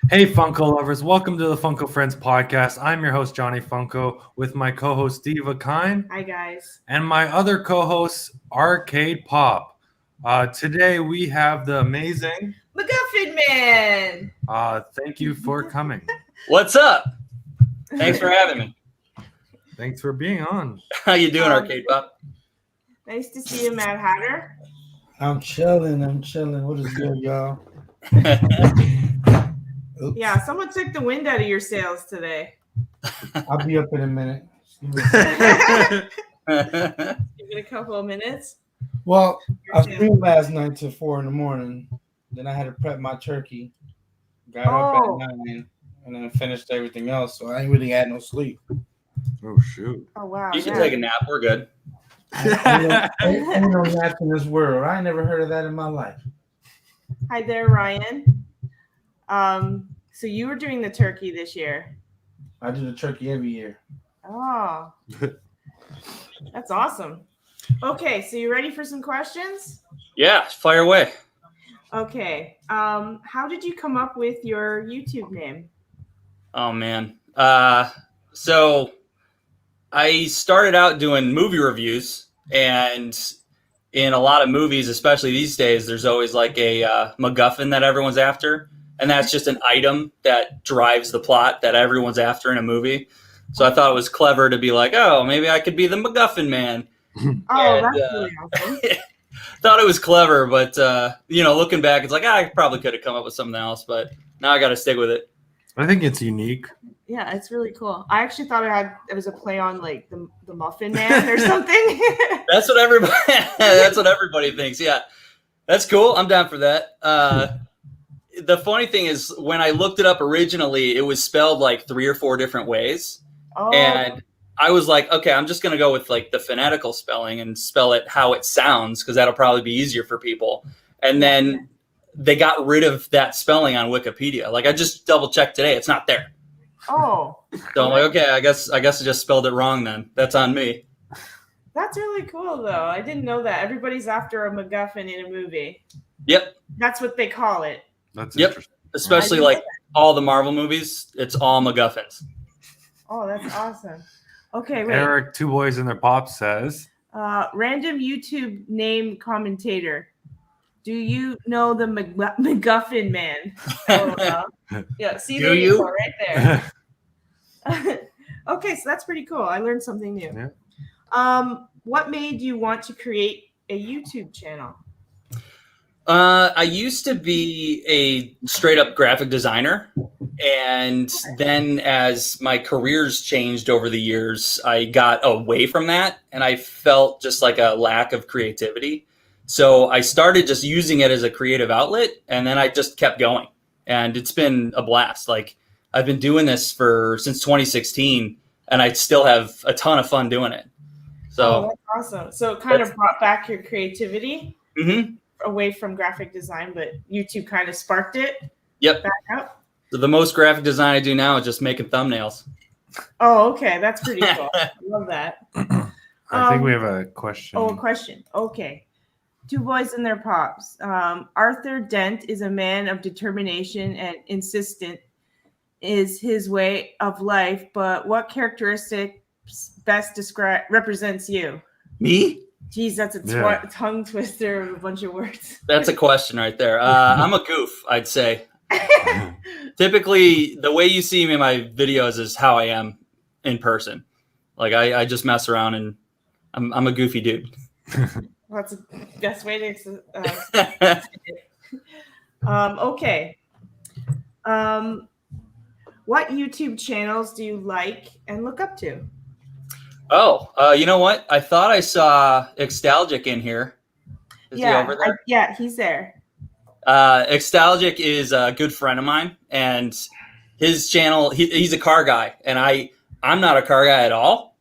Hey, Funko lovers. Welcome to the Funko Friends podcast. I'm your host, Johnny Funko, with my co-host, Steve Akine. Hi, guys. And my other co-host, Arcade Pop. Today, we have the amazing... Maguffin Man! Thank you for coming. What's up? Thanks for having me. Thanks for being on. How you doing, Arcade Pop? Nice to see you, Mad Hatter. I'm chilling. What is good, y'all? Yeah, someone took the wind out of your sails today. I'll be up in a minute. Give it a couple of minutes. Well, I streamed last night till 4 a.m. Then I had to prep my turkey. Got up at 9 and then finished everything else. So I ain't really had no sleep. Oh, shoot. Oh, wow. You can take a nap. We're good. Ain't no naps in this world. I ain't never heard of that in my life. Hi there, Ryan. So you were doing the turkey this year. I do the turkey every year. Oh, that's awesome. Okay, so you ready for some questions? Yeah, fire away. Okay. How did you come up with your YouTube name? Oh, man. So I started out doing movie reviews, and in a lot of movies, especially these days, there's always like a Maguffin that everyone's after. And that's just an item that drives the plot that everyone's after in a movie. So I thought it was clever to be like, oh, maybe I could be the Maguffin Man. Oh, that's really awesome. Thought it was clever, but, looking back, it's like, I probably could have come up with something else, but now I got to stick with it. I think it's unique. Yeah, it's really cool. I actually thought it was a play on like the Muffin Man or something. That's what everybody thinks. Yeah, that's cool. I'm down for that. The funny thing is, when I looked it up originally, it was spelled like 3 or 4 different ways. Oh. And I was like, okay, I'm just going to go with like the phonetical spelling and spell it how it sounds, because that'll probably be easier for people. And then they got rid of that spelling on Wikipedia. Like I just double checked today. It's not there. Oh. So I'm like, okay, I guess I just spelled it wrong then. That's on me. That's really cool, though. I didn't know that. Everybody's after a MacGuffin in a movie. Yep. That's what they call it. That's interesting. Especially like all the Marvel movies, it's all MacGuffins. Oh, that's awesome. Okay, wait. Eric, Two Boys and Their Pop says, random YouTube name commentator. Do you know the MacGuffin Man? Yeah, see, there you go, right there. Okay, so that's pretty cool. I learned something new. Yeah. What made you want to create a YouTube channel? I used to be a straight up graphic designer. And then as my careers changed over the years, I got away from that and I felt just like a lack of creativity. So I started just using it as a creative outlet, and then I just kept going. And it's been a blast. Like I've been doing this since 2016, and I still have a ton of fun doing it. So that's awesome. So it kind of brought back your creativity away from graphic design, but YouTube kind of sparked it. Yep. Back up. So the most graphic design I do now is just making thumbnails. Oh, okay. That's pretty cool. I love that. I think we have a question. Oh, a question. Okay. Two Boys and Their Pops. Arthur Dent is a man of determination and insistent is his way of life, but what characteristic best represents you? Me? Geez, that's a tongue twister of a bunch of words. That's a question right there. I'm a goof, I'd say. Typically, the way you see me in my videos is how I am in person. Like I just mess around, and I'm a goofy dude. That's the best way to okay. What YouTube channels do you like and look up to? Oh, you know what? I thought I saw Extalgic in here. Is he over there? Yeah, he's there. Extalgic is a good friend of mine, and his channel, he's a car guy, and I'm not a car guy at all.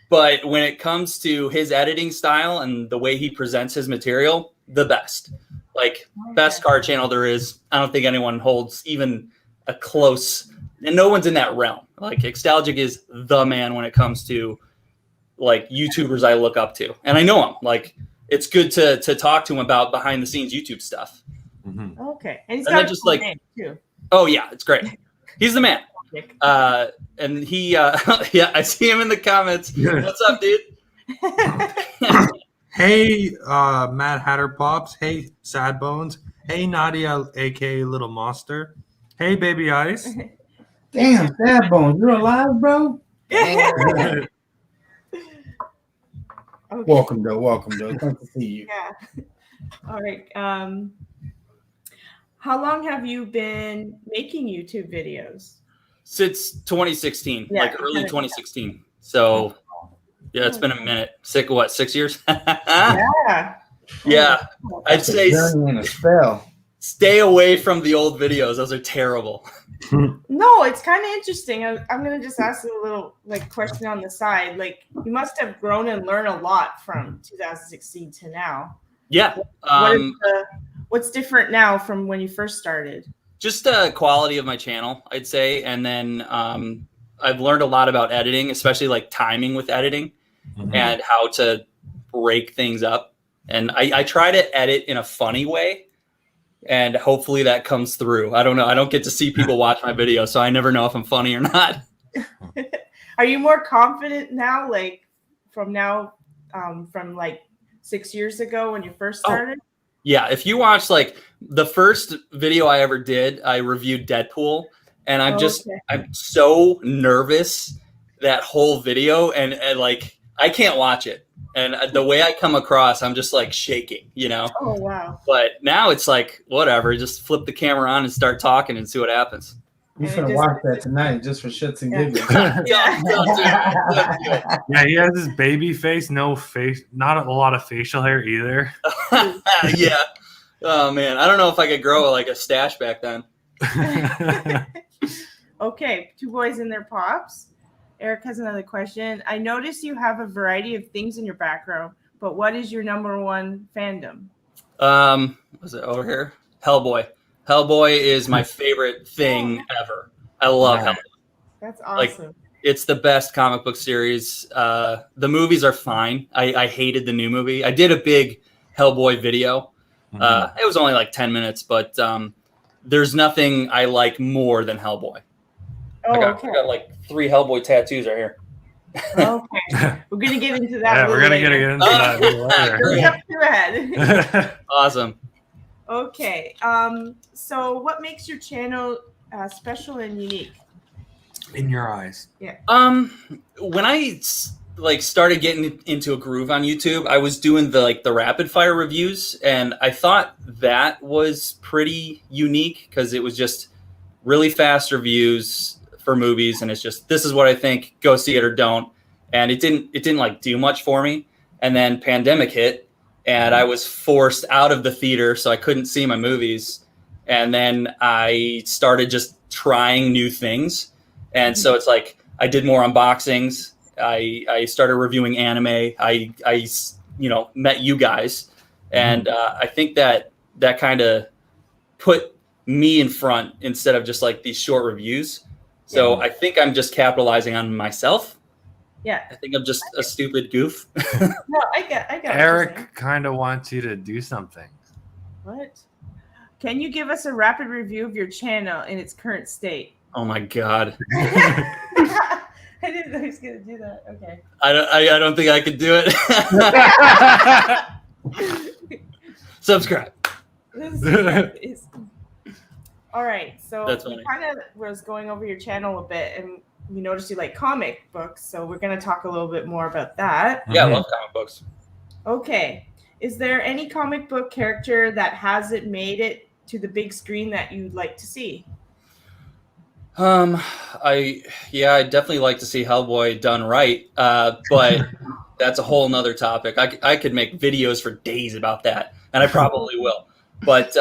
But when it comes to his editing style and the way he presents his material, the best. Like, best car channel there is. I don't think anyone holds even a close, and no one's in that realm. Like, Extalgic is the man when it comes to, like, YouTubers I look up to. And I know him. Like, it's good to talk to him about behind-the-scenes YouTube stuff. Okay. And he's got a cool name, too. Oh yeah, it's great. He's the man. And he, yeah, I see him in the comments. What's up, dude? Hey, Mad Hatter Pops. Hey, Sad Bones. Hey, Nadia, aka Little Monster. Hey, Baby Ice. Damn, Sad Bones, you're alive, bro? Okay. Welcome, though. Nice to see you. Yeah. All right. How long have you been making YouTube videos? Since 2016, Yeah, like early 2016. So, yeah, it's been a minute. 6 years? Yeah. Yeah. I'd That's a say journey in a spell. stay away from the old videos. Those are terrible. No, it's kind of interesting. I'm gonna just ask you a little question on the side. Like, you must have grown and learned a lot from 2016 to now. Yeah. What's different now from when you first started? Just the quality of my channel, I'd say. And then I've learned a lot about editing, especially like timing with editing and how to break things up. And I try to edit in a funny way. And hopefully that comes through. I don't know. I don't get to see people watch my video, so I never know if I'm funny or not. Are you more confident now, from 6 years ago when you first started? Oh, yeah. If you watch the first video I ever did, I reviewed Deadpool, and I'm I'm so nervous that whole video, and I can't watch it. And the way I come across, I'm just shaking, Oh, wow. But now it's whatever, just flip the camera on and start talking and see what happens. We're going to watch that tonight just for shits and giggles. Yeah, he has his baby face, no face, not a lot of facial hair either. Yeah. Oh, man. I don't know if I could grow a stash back then. Okay, two boys and their pops. Eric has another question. I noticed you have a variety of things in your background, but what is your number one fandom? Was it over here? Hellboy. Hellboy is my favorite thing ever. I love Hellboy. That's awesome. It's the best comic book series. The movies are fine. I hated the new movie. I did a big Hellboy video. It was only 10 minutes, but there's nothing I like more than Hellboy. Oh, I got 3 Hellboy tattoos right here. Okay. We're going to get into that. Yeah, we're going to get into that later. Awesome. Okay. So what makes your channel special and unique? In your eyes. Yeah. When I started getting into a groove on YouTube, I was doing the rapid fire reviews, and I thought that was pretty unique because it was just really fast reviews for movies, and it's just, this is what I think, go see it or don't. And it didn't do much for me. And then pandemic hit, and I was forced out of the theater, so I couldn't see my movies. And then I started just trying new things. And so it's I did more unboxings. I started reviewing anime. I met you guys. And I think that kind of put me in front instead of just these short reviews. So I think I'm just capitalizing on myself. Yeah. I think I'm just a stupid goof. No, I get Eric kind of wants you to do something. What? Can you give us a rapid review of your channel in its current state? Oh my God. I didn't know he was going to do that. Okay. I don't think I could do it. Subscribe. All right. So That's we funny. kind of was going over your channel a bit, and we noticed you like comic books. So we're going to talk a little bit more about that. Yeah, I love comic books. Okay. Is there any comic book character that hasn't made it to the big screen that you'd like to see? I'd definitely like to see Hellboy done right. But that's a whole nother topic. I could make videos for days about that, and I probably will. But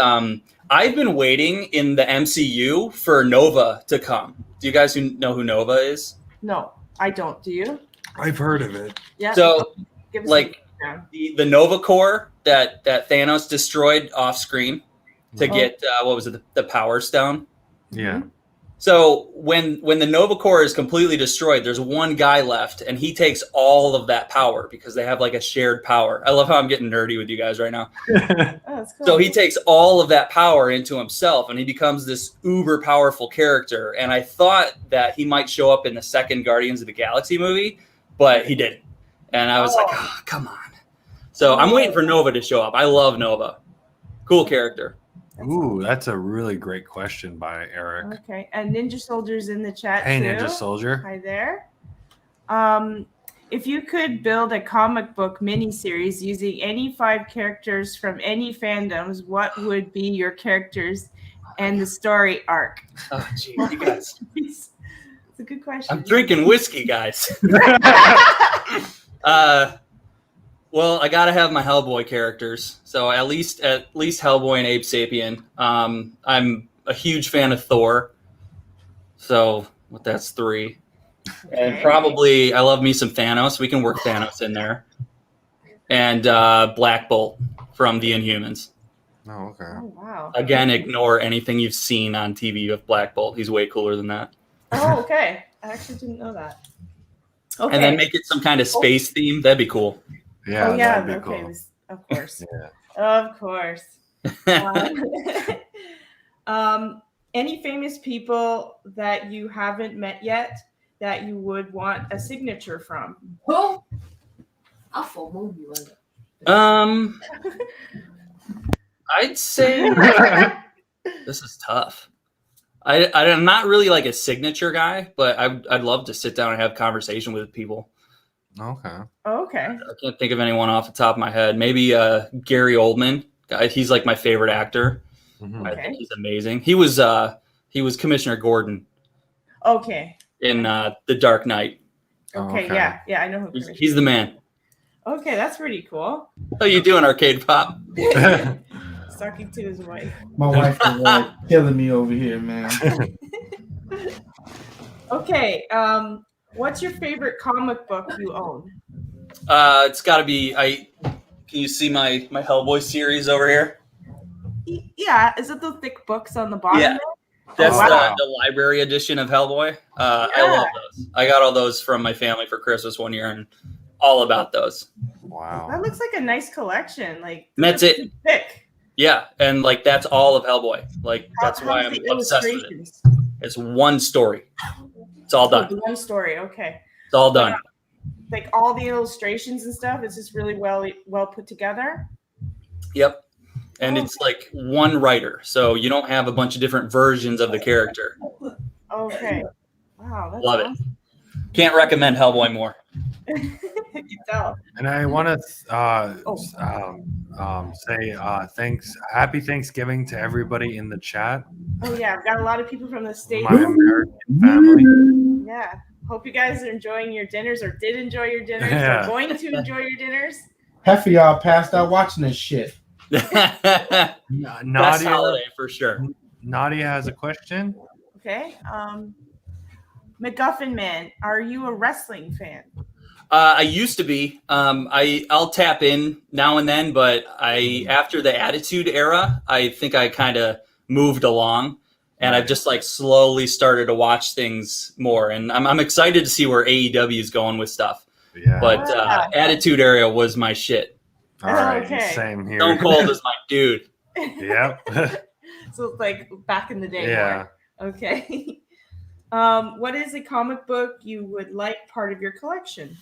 I've been waiting in the MCU for Nova to come. Do you guys know who Nova is? No, I don't. Do you? I've heard of it. Yeah. So, Give us the Nova Corps that Thanos destroyed off screen to get, what was it, the Power Stone? Yeah. So when the Nova Corps is completely destroyed, there's one guy left, and he takes all of that power because they have like a shared power. I love how I'm getting nerdy with you guys right now. Oh, that's cool. So he takes all of that power into himself, and he becomes this uber powerful character. And I thought that he might show up in the second Guardians of the Galaxy movie, but he didn't. And I was like, oh, come on. So I'm waiting for Nova to show up. I love Nova. Cool character. Ooh, that's a really great question by Eric. Okay, and Ninja Soldier's in the chat Hey, too. Ninja Soldier. Hi there. If you could build a comic book miniseries using any 5 characters from any fandoms, what would be your characters and the story arc? Oh, geez, you guys. It's a good question. I'm drinking whiskey, guys. Well, I gotta have my Hellboy characters. So at least Hellboy and Abe Sapien. I'm a huge fan of Thor. So that's 3. And probably I love me some Thanos. We can work Thanos in there. And Black Bolt from the Inhumans. Oh, okay. Oh, wow. Again, ignore anything you've seen on TV of Black Bolt. He's way cooler than that. Oh, okay. I actually didn't know that. Okay. And then make it some kind of space theme. That'd be cool. Yeah, oh, yeah. that'd be Okay. cool. Of course. Yeah. Of course. Any famous people that you haven't met yet that you would want a signature from? Oh, I'll FOMO you on it. I'd say this is tough. I'm not really like a signature guy, but I'd love to sit down and have conversation with people. Okay. Okay. I can't think of anyone off the top of my head. Maybe Gary Oldman. He's like my favorite actor. Mhm. I think he's amazing. He was Commissioner Gordon Okay. in The Dark Knight. Okay. Okay. Yeah. Yeah. I know who. He's the man. Okay, that's pretty cool. How you doing, Arcade Pop? Talking to his wife. My wife is like killing me over here, man. Okay. What's your favorite comic book you own? It's got to be. Can you see my Hellboy series over here? Yeah. Is it the thick books on the bottom? Yeah. That's wow. the library edition of Hellboy. I love those. I got all those from my family for Christmas one year, and all about those. Wow. That looks like a nice collection. Like And that's it. thick. Yeah, and like that's all of Hellboy. Like that's why How's I'm the obsessed with it. illustrations? It's one story. It's all Oh, done. the one story. Okay. It's all done. Like all the illustrations and stuff. It's just really well put together. Yep. And it's like one writer, so you don't have a bunch of different versions of the character. Okay. Wow. That's Love it. awesome. Can't recommend Hellboy more. You can tell. And I want to say thanks, happy Thanksgiving to everybody in the chat. Oh yeah, I've got a lot of people from the States. My American family. Yeah. Hope you guys are enjoying your dinners or did enjoy your dinners Yeah. or going to enjoy your dinners. Half of y'all passed out watching this shit. Best Nadia, holiday for sure. Nadia has a question. Okay. MacGuffin Man, are you a wrestling fan? I used to be. I'll tap in now and then, but after the Attitude Era, I think I kind of moved along, and I've just like slowly started to watch things more. And I'm excited to see where AEW is going with stuff. Yeah. But Attitude Era was my shit. All right. Okay. Same here. Stone Cold is my dude. Yep. So it's like back in the day. Yeah. more. Okay. What is a comic book you would like part of your collection?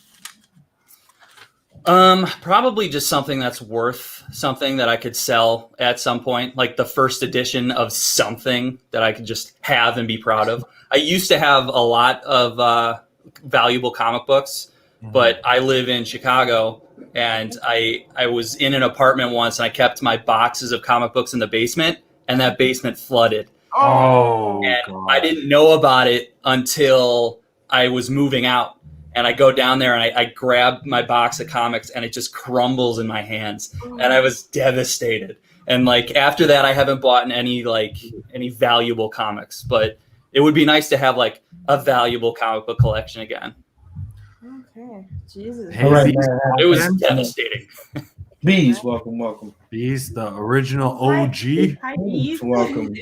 Probably just something that's worth something that I could sell at some point, like the first edition of something that I could just have and be proud of. I used to have a lot of valuable comic books, but I live in Chicago, and I was in an apartment once, and I kept my boxes of comic books in the basement, and that basement flooded. Oh, And God. I didn't know about it until I was moving out. And I go down there and I grab my box of comics and it just crumbles in my hands. And I was devastated. And like after that, I haven't bought any valuable comics. But it would be nice to have like a valuable comic book collection again. Okay. Jesus. Hey, All right, Beast, man. It was devastating. Bees, welcome. Beast, the original OG. Hi, Bees. Welcome.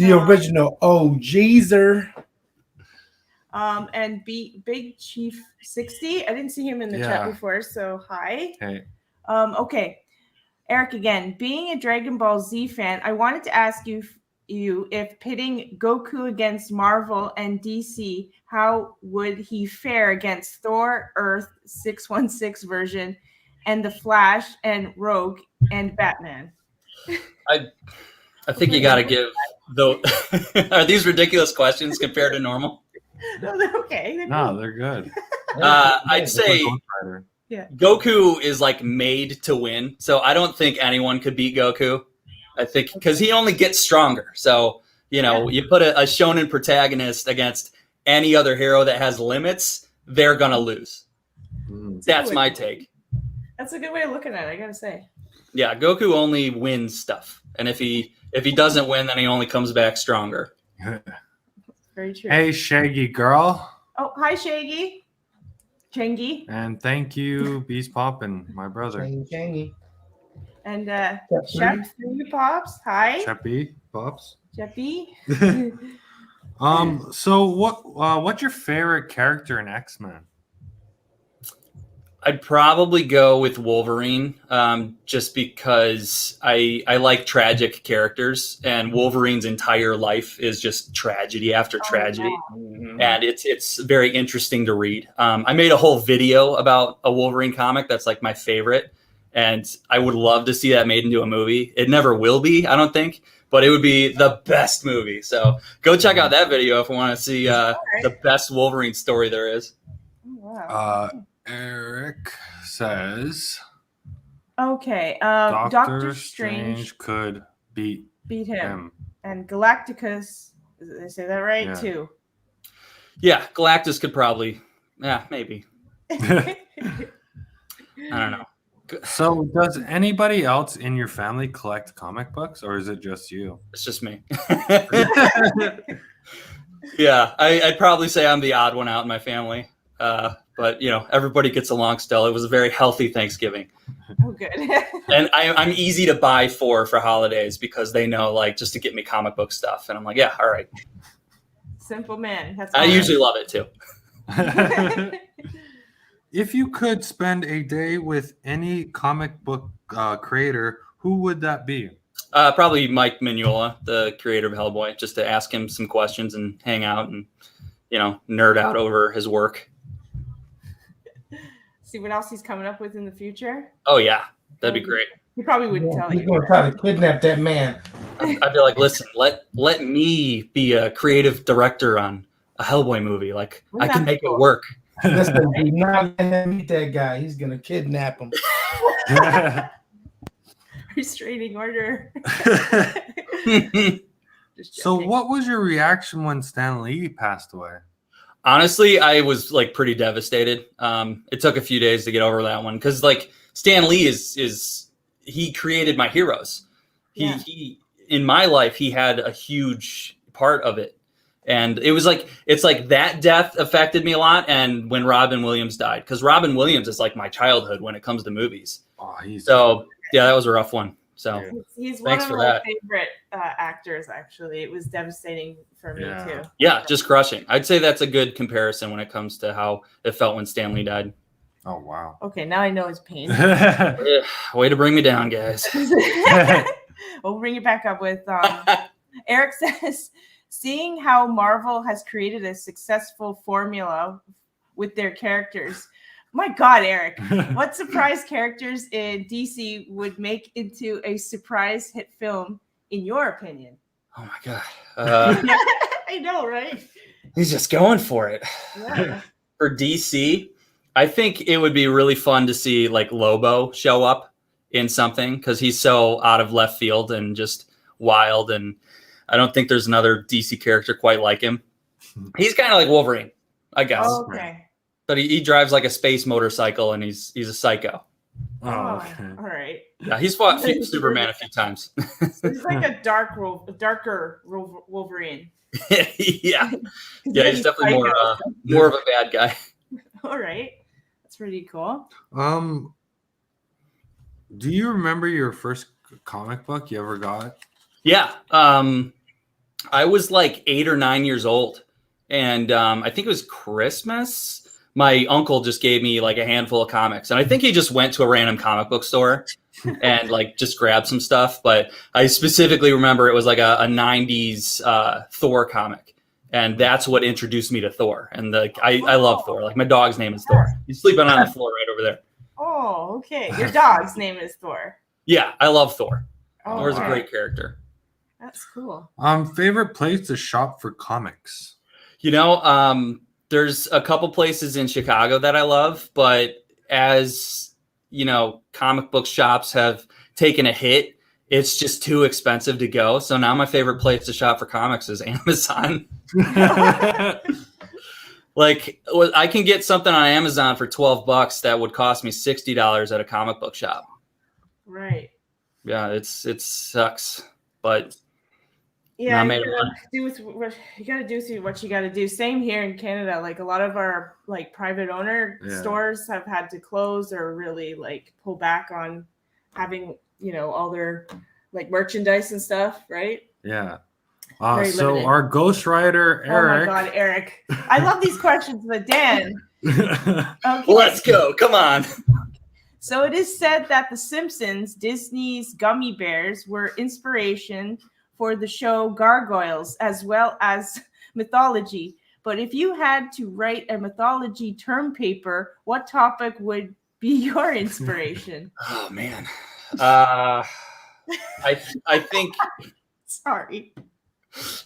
The original OGeezer. And Big Chief 60. I didn't see him in the chat before, so hi. Hey. Okay. Eric again. Being a Dragon Ball Z fan, I wanted to ask you if pitting Goku against Marvel and DC, how would he fare against Thor, Earth 616 version, and the Flash and Rogue and Batman? I think you got to give though. Are these ridiculous questions compared to normal? No, they're okay. They're good. I'd say Goku is like made to win, so I don't think anyone could beat Goku. I think because he only gets stronger. So you put a shonen protagonist against any other hero that has limits, they're gonna lose. That's my take. That's a good way of looking at it, I gotta say. Yeah, Goku only wins stuff, and if he doesn't win, then he only comes back stronger. Very true. Hey, Shaggy girl. Oh, hi, Shaggy. Changy. And thank you, Beast Pop and my brother. Changy. And Shep 3 Pops. Hi. Sheppy Pops. Sheppy. So what's your favorite character in X-Men? I'd probably go with Wolverine, just because I like tragic characters, and Wolverine's entire life is just tragedy after tragedy, and it's very interesting to read. I made a whole video about a Wolverine comic that's like my favorite, and I would love to see that made into a movie. It never will be, I don't think, but it would be the best movie. So go check out that video if you want to see the best Wolverine story there is. Wow. Eric says, okay, Doctor Strange could beat him. And Galacticus, did I say that right? Yeah. Too. Yeah, Galactus could probably, maybe. I don't know. So does anybody else in your family collect comic books, or is it just you? It's just me. Yeah, I'd probably say I'm the odd one out in my family. But everybody gets along still. It was a very healthy Thanksgiving. Oh, good. And I'm easy to buy for holidays because they know, like, just to get me comic book stuff. And I'm like, yeah, all right. Simple man. That's I usually love it too. If you could spend a day with any comic book creator, who would that be? Probably Mike Mignola, the creator of Hellboy, just to ask him some questions and hang out and, nerd out over his work. See what else he's coming up with in the future. Oh yeah, that'd be great. He probably wouldn't tell you. He's gonna try to kidnap that man. I'd be like, listen, let me be a creative director on a Hellboy movie. Like, I can make it work. Listen, do not let him meet that guy. He's gonna kidnap him. Restraining order. So what was your reaction when Stan Lee passed away? Honestly, I was like pretty devastated. It took a few days to get over that one because like Stan Lee is he created my heroes. He in my life he had a huge part of it, and it's like that death affected me a lot. And when Robin Williams died, because Robin Williams is like my childhood when it comes to movies. Yeah, that was a rough one. So he's one of my favorite actors. Actually, it was devastating for me too. Yeah, just crushing. I'd say that's a good comparison when it comes to how it felt when Stan Lee died. Oh wow. Okay, now I know his pain. Way to bring me down, guys. We'll bring it back up with Eric says, seeing how Marvel has created a successful formula with their characters. My God, Eric, what surprise characters in DC would make into a surprise hit film, in your opinion? Oh, my God. I know, right? He's just going for it. Yeah. For DC, I think it would be really fun to see like Lobo show up in something because he's so out of left field and just wild. And I don't think there's another DC character quite like him. He's kind of like Wolverine, I guess. Oh, okay. But he drives like a space motorcycle, and he's a psycho. Oh, okay. All right. Yeah, he's fought Superman a few times. So he's like a darker Wolverine. Yeah, he's definitely more of a bad guy. All right, that's pretty cool. Do you remember your first comic book you ever got? Yeah. I was like 8 or 9 years old, and I think it was Christmas. My uncle just gave me like a handful of comics, and I think he just went to a random comic book store and like just grabbed some stuff. But I specifically remember it was like a 90s Thor comic, and that's what introduced me to Thor. And I love Thor. Like my dog's name is Thor. He's sleeping on the floor right over there. Oh, okay. Your dog's name is Thor. Yeah, I love Thor. Oh, Thor's a great character. That's cool. Favorite place to shop for comics? You know, there's a couple places in Chicago that I love, but as you know, comic book shops have taken a hit. It's just too expensive to go. So now my favorite place to shop for comics is Amazon. Like I can get something on Amazon for $12 that would cost me $60 at a comic book shop. Right. Yeah, it sucks, but yeah, you gotta do what you gotta do. Same here in Canada. Like a lot of our like private owner stores have had to close or really like pull back on having, you know, all their like merchandise and stuff, right? Yeah. Very So limited. our ghostwriter Eric. Oh my God, Eric! I love these questions, but Dan. Okay. Let's go. Come on. So it is said that The Simpsons, Disney's gummy bears, were inspiration for the show Gargoyles, as well as mythology. But if you had to write a mythology term paper, what topic would be your inspiration? Oh man. I think Sorry.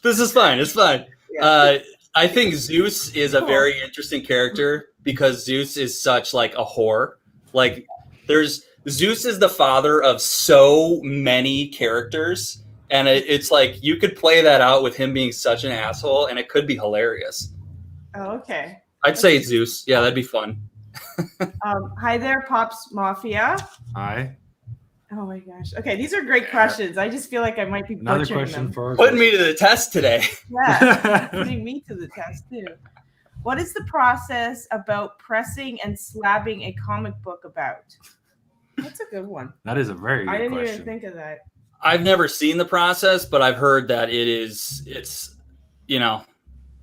this is fine. It's fine. Yeah. I think Zeus is a very interesting character because Zeus is such like a whore. Like Zeus is the father of so many characters. And it's like you could play that out with him being such an asshole, and it could be hilarious. Oh, okay. I'd say Zeus. Yeah, that'd be fun. Hi there, Pops Mafia. Hi. Oh my gosh. Okay, these are great questions. I just feel like I might be Another butchering question them. for Putting me to the test today. Yeah, putting me to the test too. What is the process about pressing and slabbing a comic book about? That's a good one. That is a very good I didn't question. even think of that. I've never seen the process, but I've heard that it's you know,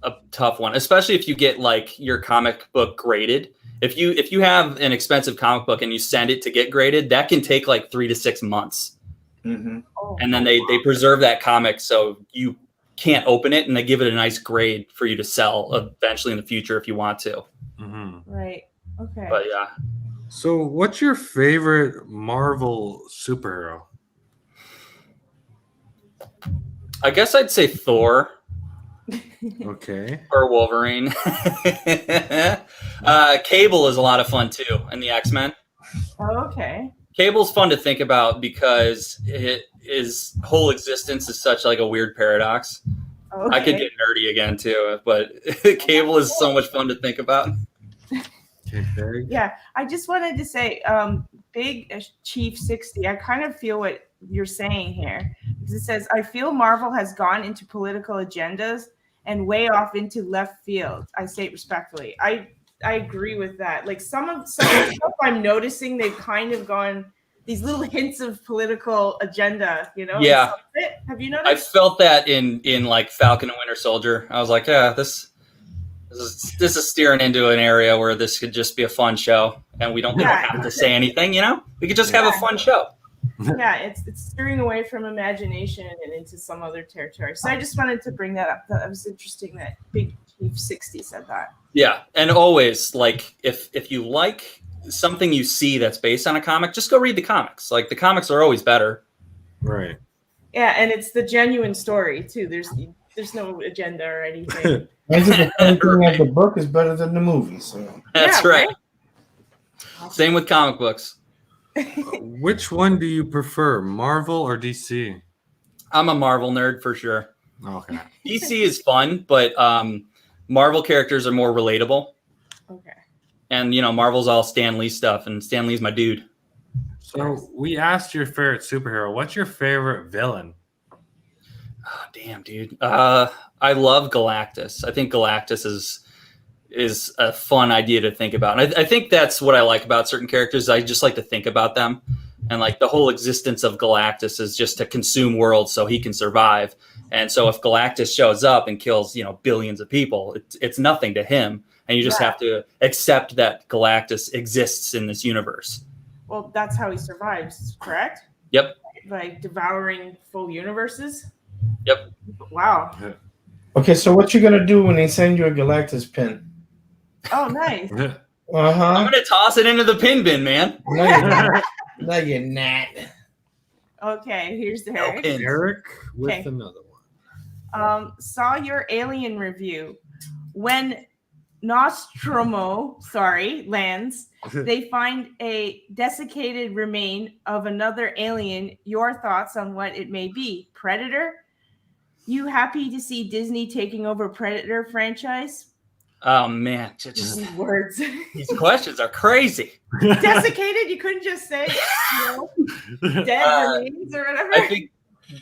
a tough one, especially if you get like your comic book graded. If you have an expensive comic book and you send it to get graded, that can take like 3 to 6 months. Mm-hmm. Oh, And then they preserve that comic so you can't open it, and they give it a nice grade for you to sell eventually in the future if you want to. Mm-hmm. right. Okay. But yeah. So, what's your favorite Marvel superhero? I guess I'd say Thor Okay. or Wolverine. Cable is a lot of fun too, and the X-Men. Oh, okay. Cable's fun to think about because his whole existence is such like a weird paradox. Okay. I could get nerdy again too, but Cable is so much fun to think about. Okay, Barry. Yeah, I just wanted to say, Big Chief 60, I kind of feel what you're saying here. Because it says, I feel Marvel has gone into political agendas and way off into left field. I say it respectfully. I agree with that. Like some of the stuff I'm noticing, they've kind of gone these little hints of political agenda, you know? Yeah. Have you I noticed? felt that in like Falcon and Winter Soldier. I was like, yeah, this is steering into an area where this could just be a fun show, and we don't have to say anything. You know, we could just have a fun show. Yeah, it's steering away from imagination and into some other territory. So I just wanted to bring that up. That was interesting that Big Chief 60 said that. Yeah, and always like if you like something you see that's based on a comic, just go read the comics. Like the comics are always better. Right. Yeah, and it's the genuine story too. There's no agenda or anything. That's the funny thing that the book is better than the movie. So That's Yeah, right. right? Same with comic books. Which one do you prefer, Marvel or DC? I'm a Marvel nerd for sure. Okay. DC is fun, but Marvel characters are more relatable. Okay. And you know, Marvel's all Stan Lee stuff, and Stan Lee's my dude. So we asked your favorite superhero. What's your favorite villain? Oh, damn, dude. I love Galactus. I think Galactus is a fun idea to think about. And I think that's what I like about certain characters. I just like to think about them. And like the whole existence of Galactus is just to consume worlds so he can survive. And so if Galactus shows up and kills, billions of people, it's nothing to him. And you just have to accept that Galactus exists in this universe. Well, that's how he survives, correct? Yep. By devouring full universes? Yep. Wow. Okay, so what you gonna do when they send you a Galactus pin? Oh, nice. Uh-huh. I'm going to toss it into the pin bin, man. No, you're not. No, you're not. Okay, here's the No pins. Eric with Okay. another one. Saw your Alien review. When Nostromo, lands, they find a desiccated remain of another alien. Your thoughts on what it may be? Predator? You happy to see Disney taking over Predator franchise? Oh, man. Just These words. these questions are crazy. Desiccated? You couldn't just say dead remains or whatever?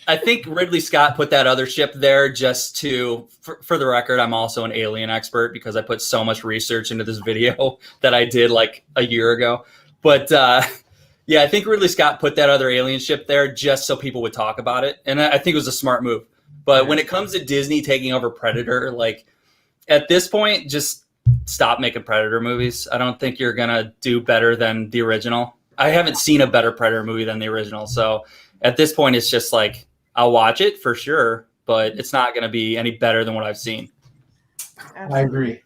I think Ridley Scott put that other ship there just to, for the record, I'm also an alien expert because I put so much research into this video that I did like a year ago. But yeah, I think Ridley Scott put that other alien ship there just so people would talk about it. And I think it was a smart move. But when it comes to Disney taking over Predator, like at this point, just stop making Predator movies. I don't think you're going to do better than the original. I haven't seen a better Predator movie than the original. So at this point, it's just like, I'll watch it for sure, but it's not going to be any better than what I've seen. I agree.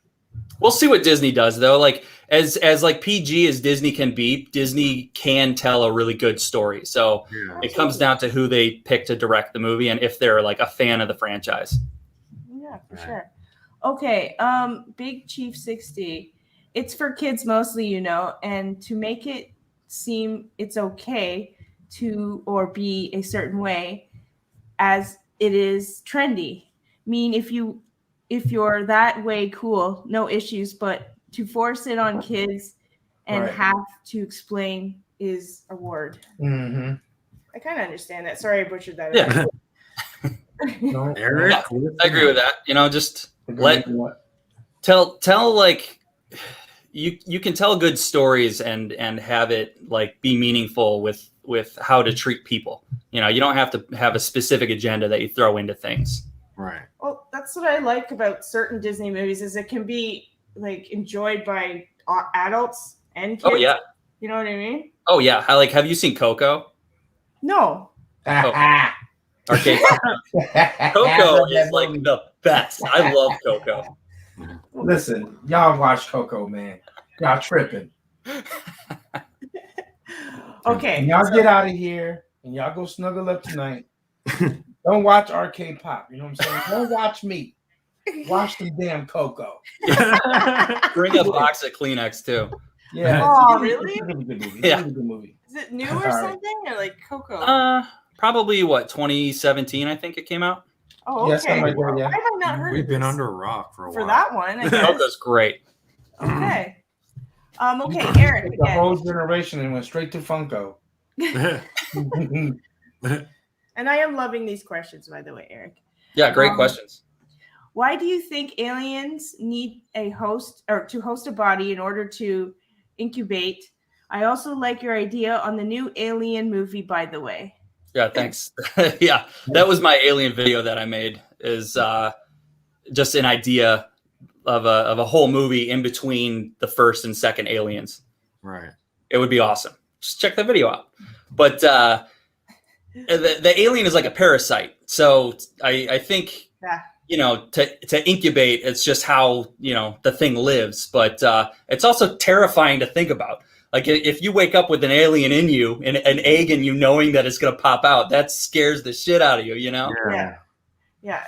We'll see what Disney does, though. Like as like PG as Disney can be, Disney can tell a really good story. So it comes down to who they pick to direct the movie and if they're like a fan of the franchise. Yeah, for sure. Okay, Big Chief 60. It's for kids mostly, and to make it seem it's okay to or be a certain way as it is trendy. If you're that way, cool, no issues, but to force it on kids and have to explain is a word. Mm-hmm. I kind of understand that. Sorry I butchered that. Yeah. No, Eric, Yeah, I agree with that. Just tell like you can tell good stories and have it like be meaningful with how to treat people. You don't have to have a specific agenda that you throw into things. Right. Well, that's what I like about certain Disney movies is it can be like enjoyed by adults and kids. Oh yeah. You know what I mean? Oh yeah. Have you seen Coco? No. Arcade. Coco is like the best. I love Coco. Listen, y'all watch Coco, man. Y'all tripping. Okay. And y'all get out of here and y'all go snuggle up tonight. Don't watch Arcade Pop. You know what I'm saying? Don't watch me. Watch the damn Coco. Bring a box of Kleenex too. Yeah. Oh, really? It's a really good movie. Yeah. It's a really good movie. Is it new or something? Or like Coco? Probably 2017, I think it came out. Oh, Yeah, okay. something like that, yeah. Why have I not heard We've of been this? under a rock for a while. For that one, I guess. Coco's great. Okay. Okay, Eric The again. whole generation and went straight to Funko. And I am loving these questions, by the way, Eric. Yeah, great questions. Why do you think aliens need a host or to host a body in order to incubate? I also like your idea on the new Alien movie, by the way. Yeah, thanks. Yeah, that was my alien video that I made. Is just an idea of a whole movie in between the first and second Aliens. Right. It would be awesome. Just check the video out. But the alien is like a parasite. So I think, to incubate, it's just how, the thing lives. But it's also terrifying to think about. Like if you wake up with an alien in you, and an egg in you knowing that it's going to pop out, that scares the shit out of you, Yeah.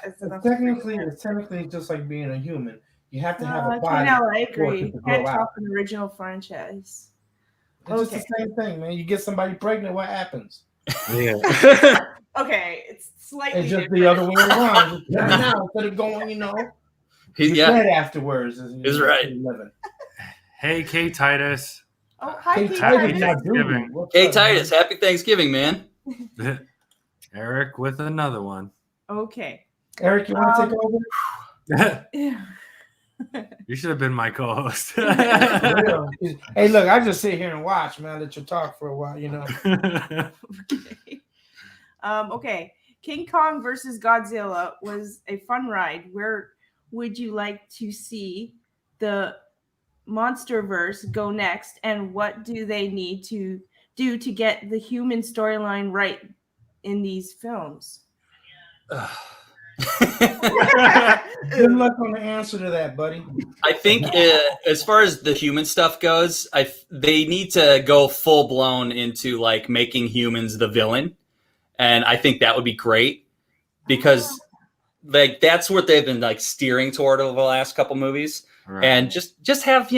It's Technically just like being a human. You have to have a body. I agree. to You grow can't out. talk an original franchise. It's just the same thing, man. You get somebody pregnant, what happens? Yeah. Okay, it's slightly It's just different. the other way around. Just now, instead of going, you're dead afterwards. He's right. Hey, K Titus. Oh, hi, Hey, Kate. Titus, Titus. not doing. What's Hey up, Titus, happy Thanksgiving, man. Eric with another one. Okay. man? Eric, you want to take over? Yeah. You should have been my co-host. Hey, look, I just sit here and watch, man. Let you talk for a while, you know. Okay. Okay. King Kong versus Godzilla was a fun ride. Where would you like to see the Monsterverse go next, and what do they need to do to get the human storyline right in these films? Good luck on the answer to that, buddy. I think as far as the human stuff goes, they need to go full blown into like making humans the villain, and I think that would be great because like that's what they've been like steering toward over the last couple movies, right. And just have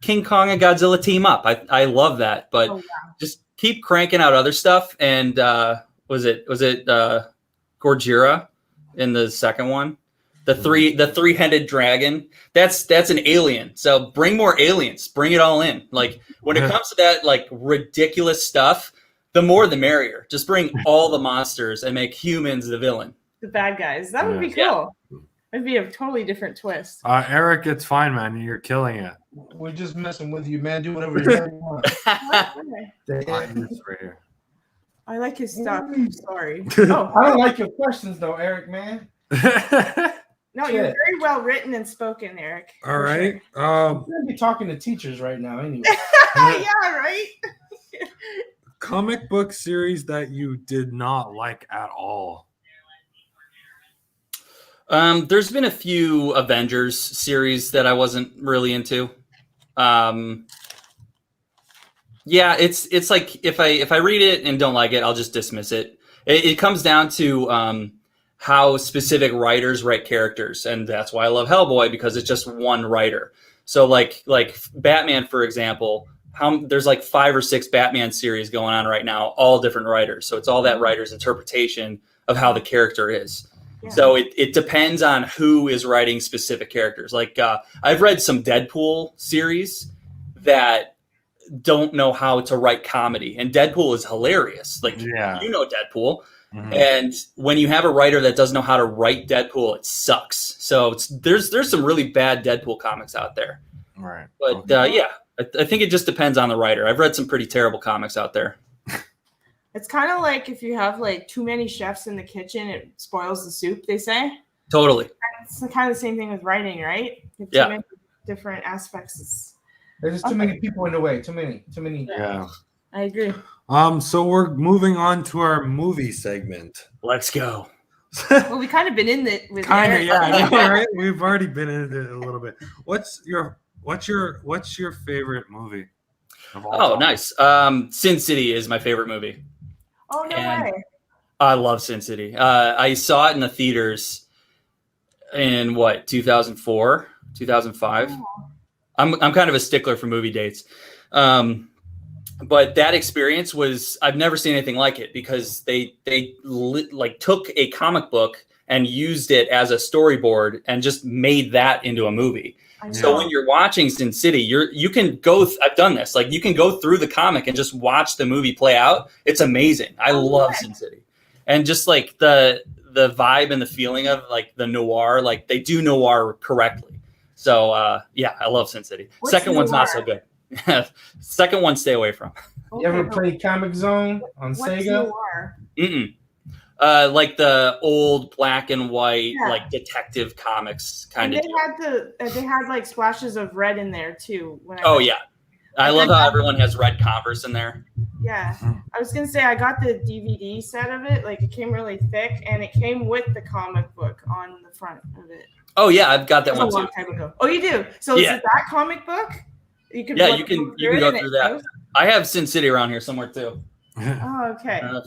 King Kong and Godzilla team up. I love that, but just keep cranking out other stuff. And was it Gorgira in the second one? The three-headed dragon. That's an alien. So bring more aliens. Bring it all in. Like when it comes to that like ridiculous stuff, the more the merrier. Just bring all the monsters and make humans the villain. The bad guys. That would be cool. Yeah. It'd be a totally different twist. Eric, it's fine, man. You're killing it. We're just messing with you, man. Do whatever you want. Right here. I like his stuff. I'm sorry. Oh, I don't like your questions though, Eric, man. No, you're very well written and spoken, Eric. All right. Sure. I'm gonna be talking to teachers right now, anyway. Yeah, right. Comic book series that you did not like at all. There's been a few Avengers series that I wasn't really into. Yeah, it's like if I read it and don't like it, I'll just dismiss it. It comes down to how specific writers write characters, and that's why I love Hellboy, because it's just one writer. So like Batman, for example, there's like 5 or 6 Batman series going on right now, all different writers. So it's all that writer's interpretation of how the character is. Yeah. So it depends on who is writing specific characters. Like I've read some Deadpool series that don't know how to write comedy, and Deadpool is hilarious. Like Deadpool. Mm-hmm. And when you have a writer that doesn't know how to write Deadpool, it sucks. So there's some really bad Deadpool comics out there. Right. But I think it just depends on the writer. I've read some pretty terrible comics out there. It's kind of like if you have like too many chefs in the kitchen, it spoils the soup, they say. Totally. It's kind of the same thing with writing, right? Too many different aspects. There's just too many people in the way. Too many. Yeah. I agree. So we're moving on to our movie segment. Let's go. Well, we kind of been in it with kind of, yeah, I know, right? We've already been in it a little bit. What's your favorite movie of all time? Nice. Sin City is my favorite movie. Oh, no way. I love Sin City. I saw it in the theaters in 2004, 2005. Oh. I'm kind of a stickler for movie dates. But that experience I've never seen anything like it, because they took a comic book and used it as a storyboard and just made that into a movie. So when you're watching Sin City, you can go. I've done this. Like you can go through the comic and just watch the movie play out. It's amazing. I love Sin City, and just like the vibe and the feeling of like the noir. Like they do noir correctly. So I love Sin City. Second one's not so good. Second one, stay away from. You ever played Comic Zone on Sega? Like the old black and white, like detective comics kind of. They had like splashes of red in there too. I love how everyone has red Converse in there. Yeah, I was gonna say I got the DVD set of it. Like it came really thick, and it came with the comic book on the front of it. Oh yeah, I've got that one too. A long time ago. Oh, you do? So is it that comic book? You can go through that. I have Sin City around here somewhere too. Oh, okay. I don't know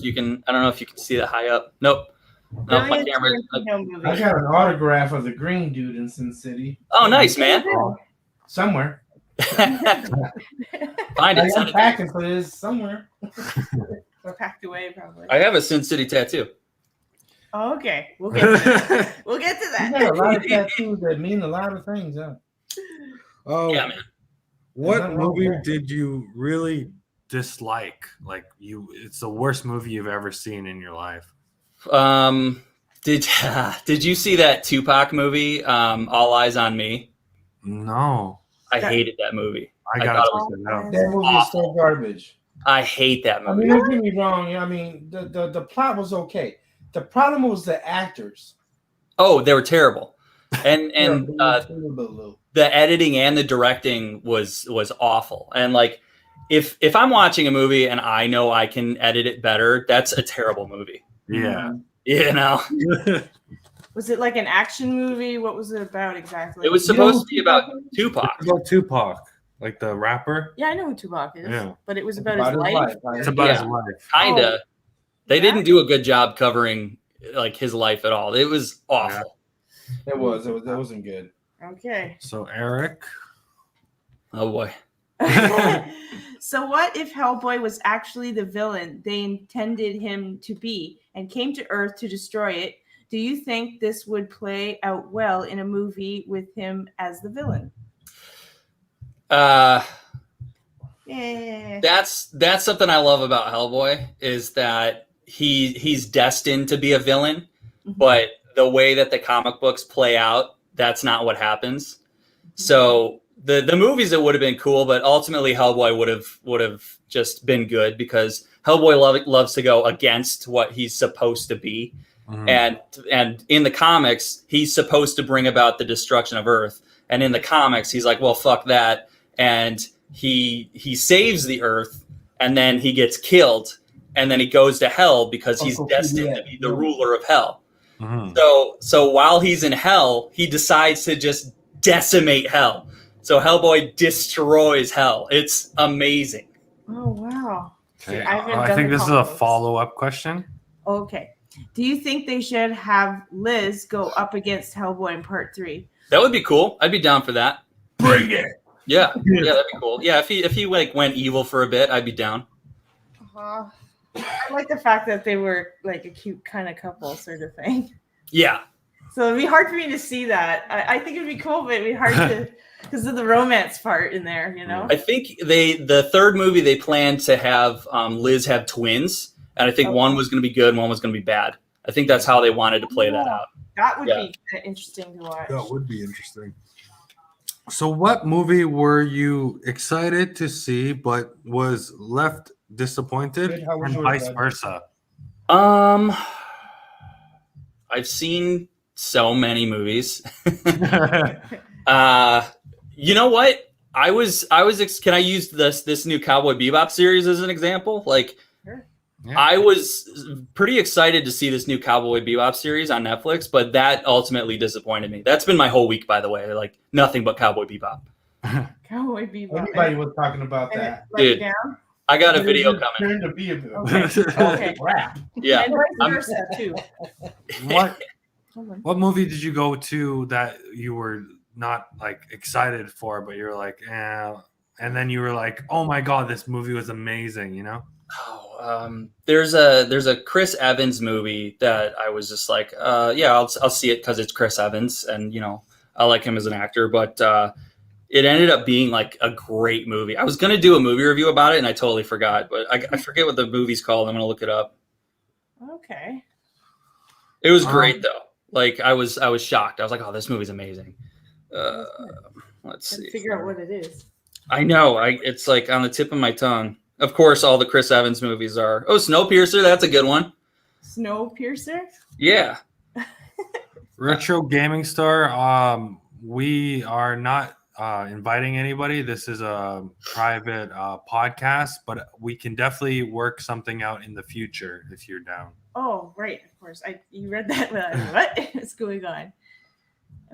if you can see that high up. Nope. No, my camera. I got an autograph of the green dude in Sin City. Oh, nice, man. Somewhere. Find it. I'm packing for this somewhere. Or packed away, probably. I have a Sin City tattoo. Oh, okay. We'll get to that. We'll get to that. You got a lot of tattoos that mean a lot of things, huh? Oh, yeah, man. What movie did you really dislike? Like it's the worst movie you've ever seen in your life. Did you see that Tupac movie, All Eyes on Me? No. I hated that movie. I thought gotta it check was it out. That movie is so garbage. I hate that I movie. mean, don't get me wrong. I mean, the plot was okay. The problem was the actors. Oh, they were terrible. And Terrible. the editing and the directing was awful. And like if I'm watching a movie and I know I can edit it better, that's a terrible movie. Yeah. You know? Was it like an action movie? What was it about exactly? It was supposed to be about Tupac. It's about Tupac, like the rapper. Yeah, I know who Tupac is. Yeah. But it was about his life. Right? It's about Yeah. his life. Kinda. Oh. They didn't do a good job covering like his life at all. It was awful. It wasn't good. Okay. So Eric. Oh boy. So what if Hellboy was actually the villain they intended him to be and came to Earth to destroy it? Do you think this would play out well in a movie with him as the villain? Yeah. Yeah. That's something I love about Hellboy is that he's destined to be a villain, but the way that the comic books play out, that's not what happens. So the movies, it would have been cool, but ultimately Hellboy would have just been good because Hellboy loves to go against what he's supposed to be. And in the comics, he's supposed to bring about the destruction of Earth. And in the comics, he's like, well, fuck that. And he saves the Earth, and then he gets killed, and then he goes to hell because he's destined to be the ruler of hell. So while he's in hell, he decides to just decimate hell. So Hellboy destroys hell. It's amazing. Oh, wow. Okay. I I think this is a follow-up question. Okay. Do you think they should have Liz go up against Hellboy in part 3? That would be cool. I'd be down for that. Bring it. Yeah, that'd be cool. Yeah, if he like went evil for a bit, I'd be down. I like the fact that they were like a cute kind of couple sort of thing. Yeah. So it'd be hard for me to see that. I think it'd be cool, but it'd be hard to because of the romance part in there, you know? I think the third movie they planned to have Liz have twins, and I think one was going to be good and one was going to be bad. I think that's how they wanted to play that out. That would be interesting to watch. That would be interesting. So what movie were you excited to see but was left disappointed and vice versa? I've seen so many movies. You know what? Can I use this new Cowboy Bebop series as an example? Like, Yeah. I was pretty excited to see this new Cowboy Bebop series on Netflix, but that ultimately disappointed me. That's been my whole week, by the way. Like, nothing but Cowboy Bebop. Cowboy Bebop. Everybody was talking about that. Dude, I got a video coming. Turn to be a bit. Okay. Crap. Yeah. And vice versa, too. What movie did you go to that you were not like excited for, but you're like, and then you were like, oh my god, this movie was amazing, you know? There's a Chris Evans movie that I was just like, I'll see it because it's Chris Evans, and you know I like him as an actor. But it ended up being like a great movie. I was gonna do a movie review about it, and I totally forgot. But I forget what the movie's called. I'm gonna look it up. Okay. It was great though. Like I was shocked. I was like, oh, this movie's amazing. Let's see. Figure out what it is. I know. It's like on the tip of my tongue. Of course, all the Chris Evans movies are. Oh, Snowpiercer, that's a good one. Snowpiercer? Yeah. Retro Gaming Star. We are not inviting anybody. This is a private podcast, but we can definitely work something out in the future if you're down. Oh, right. Of course. You read that. What is going on?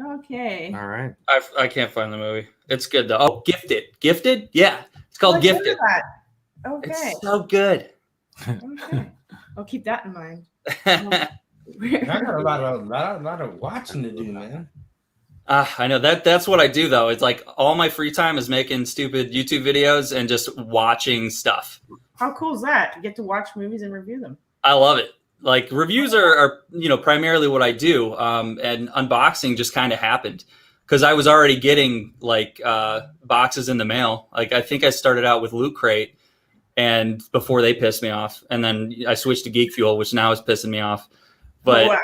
Okay. All right. I can't find the movie. It's good though. Oh, Gifted. Gifted? Yeah. It's called Gifted. Okay. It's so good. Okay. I'll keep that in mind. I got a lot of watching to do, man. I know that's what I do though. It's like all my free time is making stupid YouTube videos and just watching stuff. How cool is that? You get to watch movies and review them. I love it. Like reviews are primarily what I do. And unboxing just kind of happened because I was already getting like boxes in the mail. Like I think I started out with Loot Crate, and before they pissed me off, and then I switched to Geek Fuel, which now is pissing me off. But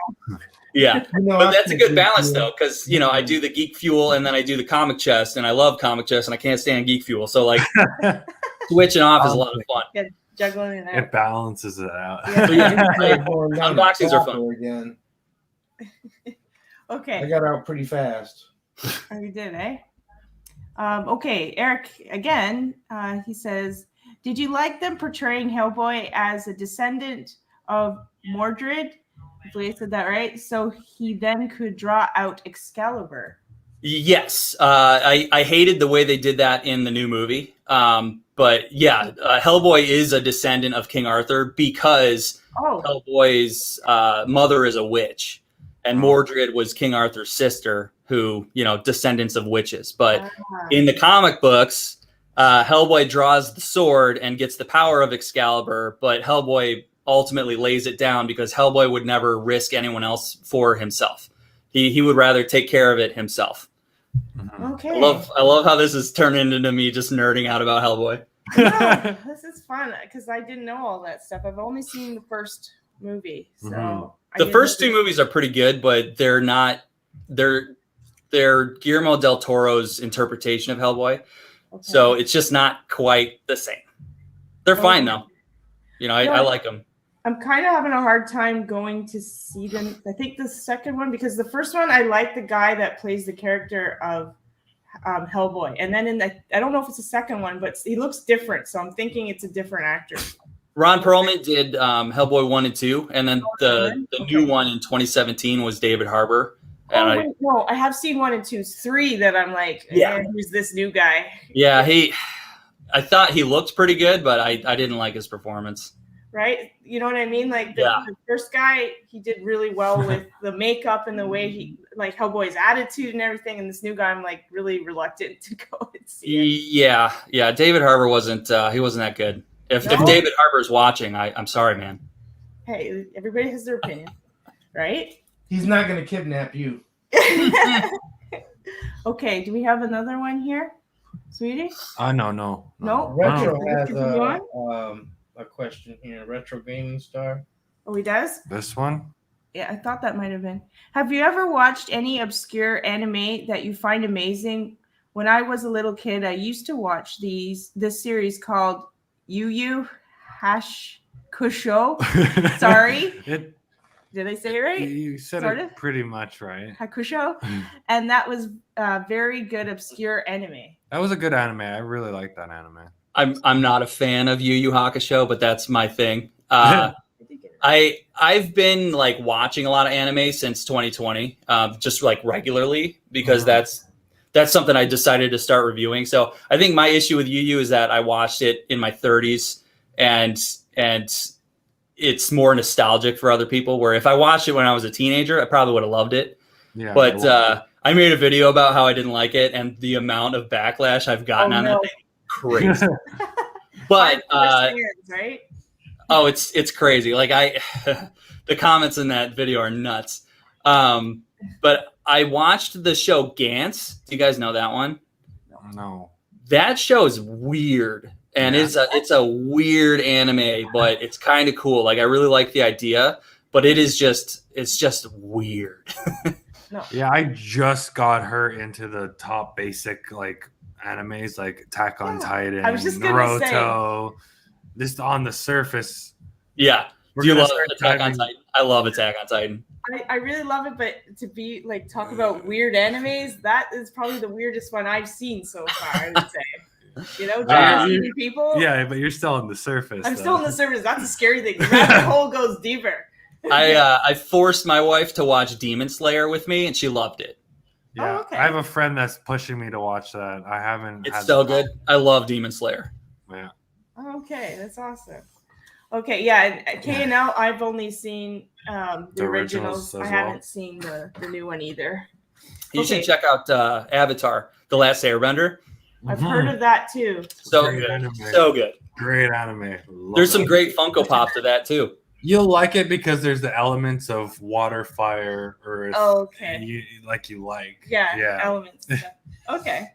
Yeah, You know, but I that's a can't good do balance it. though, because I do the Geek Fuel and then I do the Comic Chest, and I love Comic Chest, and I can't stand Geek Fuel. So like switching off is a lot of fun. Yeah, juggling it out. It balances it out. Yeah. So yeah, I'm going down to unboxings are fun. Chopper again. I Okay. got out pretty fast. Oh, you did, eh? Okay, Eric, again, he says, did you like them portraying Hellboy as a descendant of Mordred? Hopefully I said that right. So he then could draw out Excalibur. Yes, I hated the way they did that in the new movie. But yeah, Hellboy is a descendant of King Arthur because Hellboy's mother is a witch, and Mordred was King Arthur's sister, who, descendants of witches. But in the comic books, Hellboy draws the sword and gets the power of Excalibur, but Hellboy ultimately lays it down because Hellboy would never risk anyone else for himself. He would rather take care of it himself. Okay. I love how this is turned into me just nerding out about Hellboy. No, this is fun because I didn't know all that stuff. I've only seen the first movie, so the first two movies are pretty good, but they're not. They're Guillermo del Toro's interpretation of Hellboy, so it's just not quite the same. They're fine though. I like them. I'm kind of having a hard time going to see them. I think the second one, because the first one, I like the guy that plays the character of Hellboy. And then I don't know if it's the second one, but he looks different. So I'm thinking it's a different actor. Ron Perlman did Hellboy 1 and 2. And then the new one in 2017 was David Harbour. And no, I have seen 1 and 2. 3 that I'm like, who's this new guy? Yeah, I thought he looked pretty good, but I didn't like his performance. Right? You know what I mean? Like the first guy, he did really well with the makeup and the way he, like Hellboy's attitude and everything. And this new guy, I'm like really reluctant to go and see it. Yeah. David Harbour wasn't that good. If David Harbour's watching, I'm sorry, man. Hey, everybody has their opinion, right? He's not going to kidnap you. Okay, do we have another one here, sweetie? No. Retro has a question here. Retro Gaming Star. Oh, he does? This one? Yeah, I thought that might have been. Have you ever watched any obscure anime that you find amazing? When I was a little kid, I used to watch this series called Yu Yu Hakusho. Sorry. Did I say it right? You said it pretty much right. Hakusho. And that was a very good obscure anime. That was a good anime. I really like that anime. I'm not a fan of Yu Yu Hakusho, but that's my thing. I've been like watching a lot of anime since 2020, just like regularly because that's something I decided to start reviewing. So I think my issue with Yu Yu is that I watched it in my 30s and it's more nostalgic for other people. Where if I watched it when I was a teenager, I probably would have loved it. Yeah, but I made a video about how I didn't like it, and the amount of backlash I've gotten on that thing. Crazy. But right? Oh, it's crazy. Like the comments in that video are nuts. But I watched the show Gantz. Do you guys know that one? No. That show is weird. And it's a weird anime, but it's kind of cool. Like I really like the idea, but it's just weird. No. Yeah, I just got her into the top basic like animes like Attack on Titan, I was just Naruto. Just on the surface. Yeah. Do you love Attack on Titan? I love Attack on Titan. I really love it, but to be like talk about weird animes, that is probably the weirdest one I've seen so far, I would say. People. Yeah, but you're still on the surface. I'm still on the surface. That's a scary thing. The rabbit hole goes deeper. I forced my wife to watch Demon Slayer with me, and she loved it. Yeah, okay. I have a friend that's pushing me to watch that. I haven't. It's so good. I love Demon Slayer. Yeah. Okay, that's awesome. Okay, yeah, K&L, I've only seen the originals. I haven't seen the new one either. You should check out Avatar: The Last Airbender. I've heard of that too. So good. So good. Great anime. There's some great Funko Pops to that too. You'll like it because there's the elements of water, fire, earth. Oh, okay. You like. Yeah. Elements. Okay.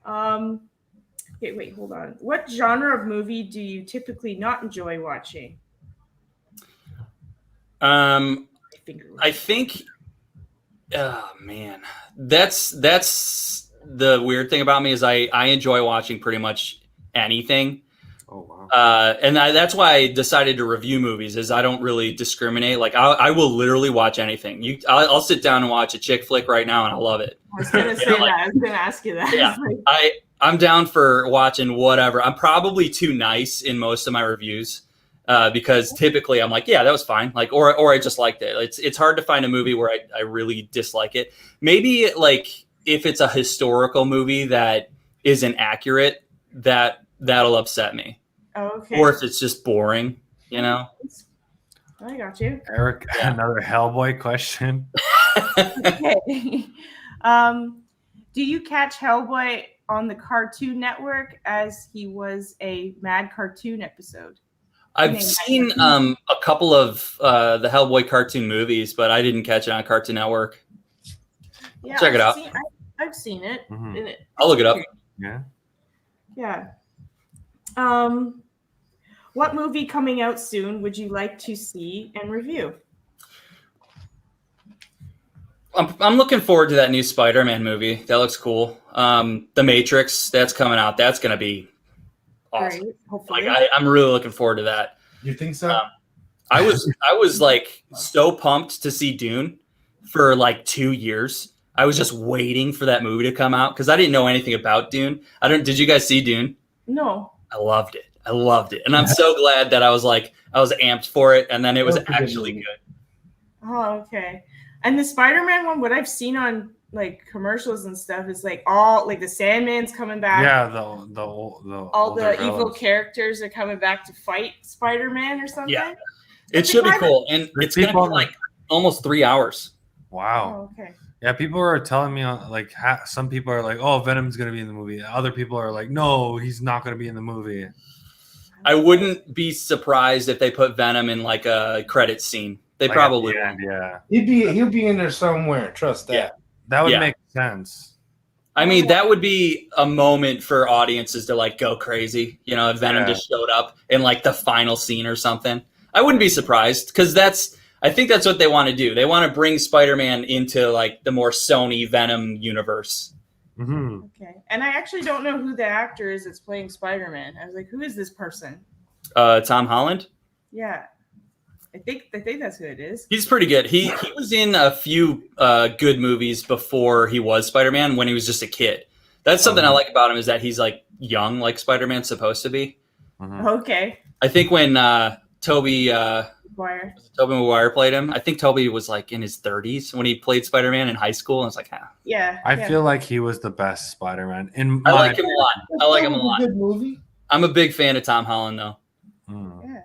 Okay, wait, hold on. What genre of movie do you typically not enjoy watching? I finger. I think, oh man, that's the weird thing about me is I enjoy watching pretty much anything. Oh wow. And that's why I decided to review movies is I don't really discriminate. Like I will literally watch anything. I'll sit down and watch a chick flick right now and I love it. I was gonna say that. I was gonna ask you that. Yeah, I'm down for watching whatever. I'm probably too nice in most of my reviews because typically I'm like, yeah, that was fine. Like, or I just liked it. It's hard to find a movie where I really dislike it. Maybe like if it's a historical movie that isn't accurate, that'll upset me. Okay. Or if it's just boring, you know. I got you. Eric, another Hellboy question. Okay. Do you catch Hellboy on the Cartoon Network as he was a Mad Cartoon episode? I've seen a couple of the Hellboy cartoon movies, but I didn't catch it on Cartoon Network. Yeah, Check it out. I've seen it. Mhm. I'll look it up. Yeah. Yeah. What movie coming out soon would you like to see and review? I'm looking forward to that new Spider-Man movie. That looks cool. The Matrix, that's coming out. That's going to be awesome. Great. Hopefully. Like I'm really looking forward to that. You think so? I was like so pumped to see Dune for like 2 years. I was just waiting for that movie to come out because I didn't know anything about Dune. Did you guys see Dune? No. I loved it. And I'm so glad that I was amped for it. And then it was actually good. Oh, okay. And the Spider-Man one, what I've seen on like commercials and stuff is like all like the Sandman's coming back. Yeah, the all the evil villains. characters are coming back to fight Spider-Man or something. Yeah. It should be cool. And it's going to be like almost 3 hours. Wow. Oh, okay. Yeah, people are telling me like some people are like, "Oh, Venom's gonna be in the movie." Other people are like, "No, he's not gonna be in the movie." I wouldn't be surprised if they put Venom in like a credit scene. They Like, probably at would. the end, yeah. He'll be in there somewhere. Trust that. Yeah. That would Yeah. make sense. I mean, that would be a moment for audiences to like go crazy. You know, if Venom just showed up in like the final scene or something. I wouldn't be surprised because I think that's what they want to do. They want to bring Spider-Man into like the more Sony Venom universe. Mm-hmm. Okay. And I actually don't know who the actor is that's playing Spider-Man. I was like, who is this person? Tom Holland. Yeah. I think that's who it is. He's pretty good. He was in a few good movies before he was Spider-Man when he was just a kid. That's something I like about him is that he's like young, like Spider-Man's supposed to be. Mm-hmm. Okay. I think when Tobey Maguire played him, I think Tobey was like in his 30s when he played Spider-Man in high school. And it's like, Yeah. I feel like he was the best Spider-Man. I like him a lot. I like him a lot. Good movie. I'm a big fan of Tom Holland though. Mm. Yeah.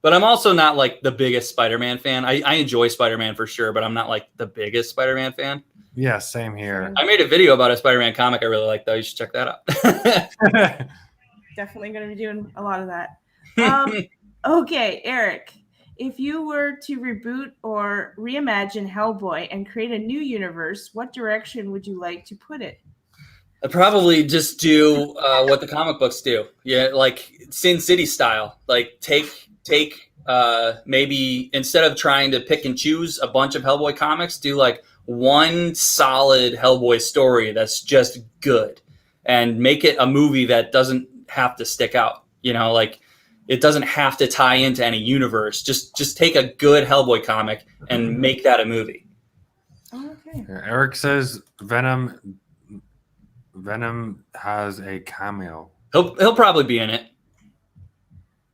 But I'm also not like the biggest Spider-Man fan. I enjoy Spider-Man for sure, but I'm not like the biggest Spider-Man fan. Yeah, same here. I made a video about a Spider-Man comic I really like though. You should check that out. Definitely going to be doing a lot of that. Okay, Eric, if you were to reboot or reimagine Hellboy and create a new universe, what direction would you like to put it? I'd probably just do what the comic books do. Yeah, like Sin City style. Like take maybe instead of trying to pick and choose a bunch of Hellboy comics, do like one solid Hellboy story that's just good and make it a movie that doesn't have to stick out. You know, like it doesn't have to tie into any universe. Just take a good Hellboy comic and make that a movie. Okay. Eric says Venom has a cameo. He'll probably be in it.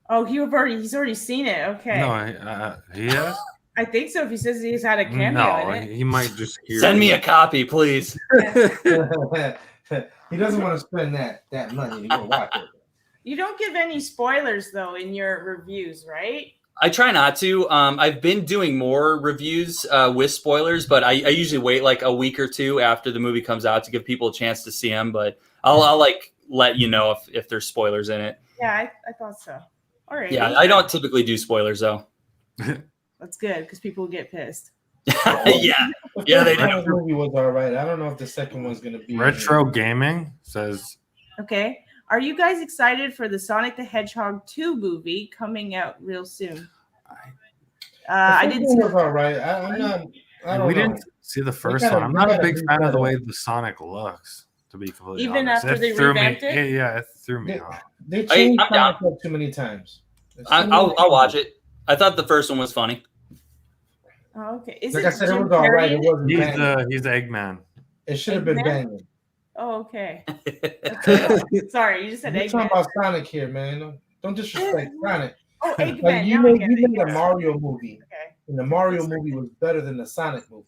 Oh, he's already seen it. Okay. No, he has. I think so. If he says he's had a cameo No, in it. he might just hear. Send me a copy, please. He doesn't want to spend that money to go watch it. You don't give any spoilers though in your reviews, right? I try not to. I've been doing more reviews with spoilers, but I usually wait like a week or two after the movie comes out to give people a chance to see them. But I'll like let you know if there's spoilers in it. Yeah, I thought so. All right. Yeah, I don't typically do spoilers though. That's good because people get pissed. yeah, they do. The movie was all right. I don't know if the second one's gonna be Retro Gaming says, Okay. Are you guys excited for the Sonic the Hedgehog 2 movie coming out real soon? I didn't see. Was all right. I'm not. I don't We know. didn't see the first gotta- one. I'm we not a gotta big beat fan of the that way up. the Sonic looks. To be completely Even honest, after they threw me. revamped it? Yeah, it threw me off. They changed I'm down. Sonic up too many times. I'll watch it. I thought the first one was funny. Oh, okay. Is Like it I said, it Jim was all right. Carrey It in it? wasn't banging. He's Eggman. It should have been Eggman? banging. Oh, okay. Sorry, you just said We're talking Eggman. about Sonic here, man. Don't disrespect Sonic. Oh, Eggman. Like you now I made get it. a Mario movie, Okay. and the Mario movie was better than the Sonic movie.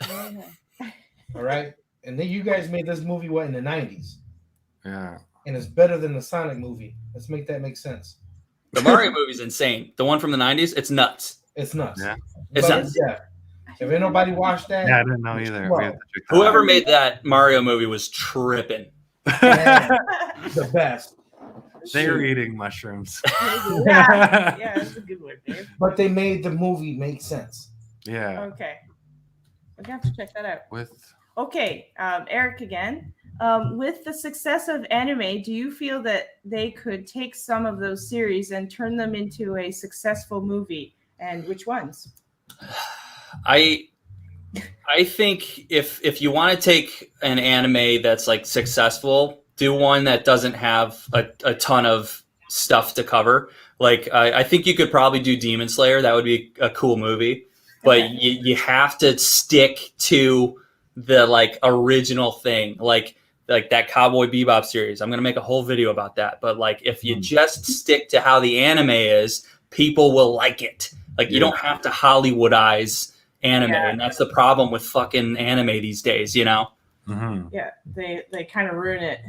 Okay. All right, and then you guys made this movie in the '90s, Yeah. and it's better than the Sonic movie. Let's make that make sense. The Mario movie's insane. The one from the 90s, it's nuts. It's nuts. Yeah. It's But nuts. yeah, if ain't nobody watched that, Yeah, I didn't know either. Well, We have to check that Whoever out. made that Mario movie was tripping. man, the best. They were Shit. eating mushrooms. yeah, that's a good one, Dave. But they made the movie make sense. Yeah. Okay. I'm gonna have to check that out. With Okay, Eric again. With the success of anime, do you feel that they could take some of those series and turn them into a successful movie? And which ones? I think if you want to take an anime that's like successful, do one that doesn't have a ton of stuff to cover. Like I think you could probably do Demon Slayer. That would be a cool movie. But Okay. you have to stick to the like original thing, like that Cowboy Bebop series. I'm gonna make a whole video about that. But like if you just stick to how the anime is, people will like it. Like you don't have to Hollywoodize anime, Yeah. and that's the problem with fucking anime these days. You know? mhm. Yeah, they kind of ruin it.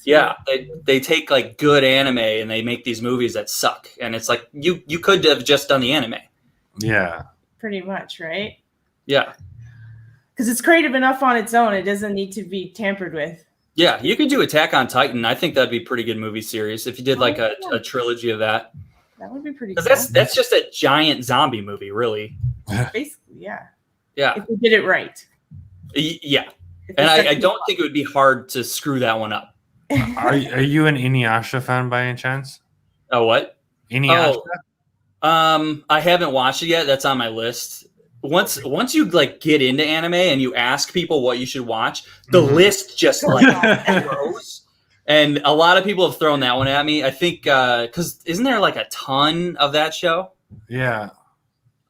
Yeah, they take like good anime and they make these movies that suck, and it's like you could have just done the anime. Yeah. Pretty much, right? Yeah. Because it's creative enough on its own. It doesn't need to be tampered with. Yeah, you could do Attack on Titan. I think that'd be a pretty good movie series if you did like a trilogy of that. That would be pretty. Because Cool. that's just a giant zombie movie, really. Basically, yeah. Yeah, If we did it right. yeah. If And the I don't think it would be hard to screw that one up. Are you an Inuyasha fan by any chance? Oh, what? Inuyasha? I haven't watched it yet. That's on my list. Once you like get into anime and you ask people what you should watch, the list just like grows. And a lot of people have thrown that one at me. I think because isn't there like a ton of that show? Yeah.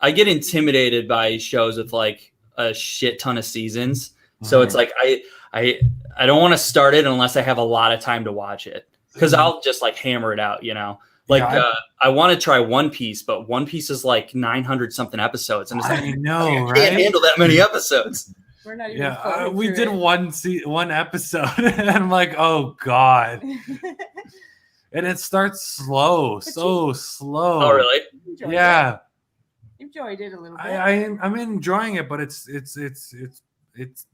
I get intimidated by shows with like a shit ton of seasons. So it's like I don't want to start it unless I have a lot of time to watch it because I'll just like hammer it out, you know. Like I want to try One Piece, but One Piece is like 900 something episodes, and it's like I know, I right? can't handle that many episodes. We're not even Yeah, following we through did it. one episode, and I'm like, oh god, and it starts slow, so slow. Oh, really? Enjoyed Yeah, it. Enjoyed it a little bit. I'm enjoying it, but it's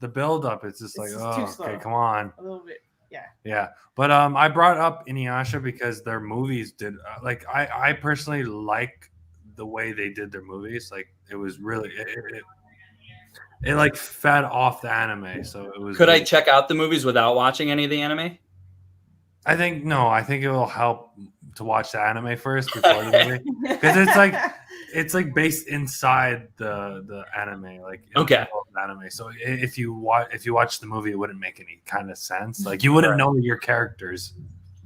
the build up. It's just like, It's just oh, too okay, slow. come on, A little bit. Yeah. yeah. But I brought up Inuyasha because their movies did like I personally like the way they did their movies. Like it was really it like fed off the anime, so it was. Could I really- check out the movies without watching any of the anime? I think it will help to watch the anime first before the movie because it's like based inside the anime, like Okay. the anime. So if you watch the movie, it wouldn't make any kind of sense. Like you wouldn't know your characters.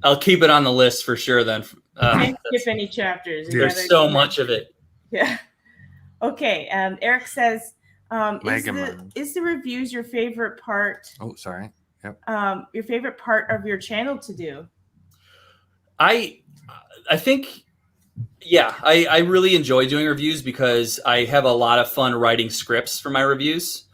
I'll keep it on the list for sure. Then Can't skip any chapters. You there's gotta- so much of it. Yeah. Okay. Eric says, Mega Man. is the reviews your favorite part? Oh, sorry. Your favorite part of your channel to do? I think, yeah, I really enjoy doing reviews because I have a lot of fun writing scripts for my reviews.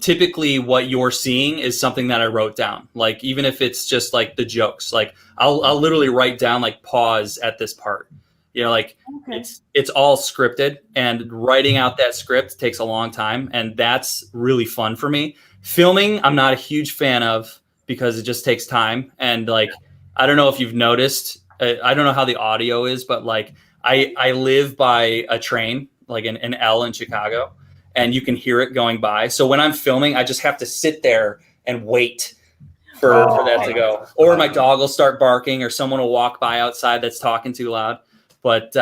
Typically what you're seeing is something that I wrote down. Like, even if it's just like the jokes, like I'll literally write down like pause at this part, you know, like Okay. it's all scripted, and writing out that script takes a long time. And that's really fun for me. Filming, I'm not a huge fan of because it just takes time. And like, I don't know if you've noticed, I don't know how the audio is, but like I live by a train, like an L in Chicago, and you can hear it going by. So when I'm filming, I just have to sit there and wait for that to go. Or my dog will start barking or someone will walk by outside that's talking too loud. But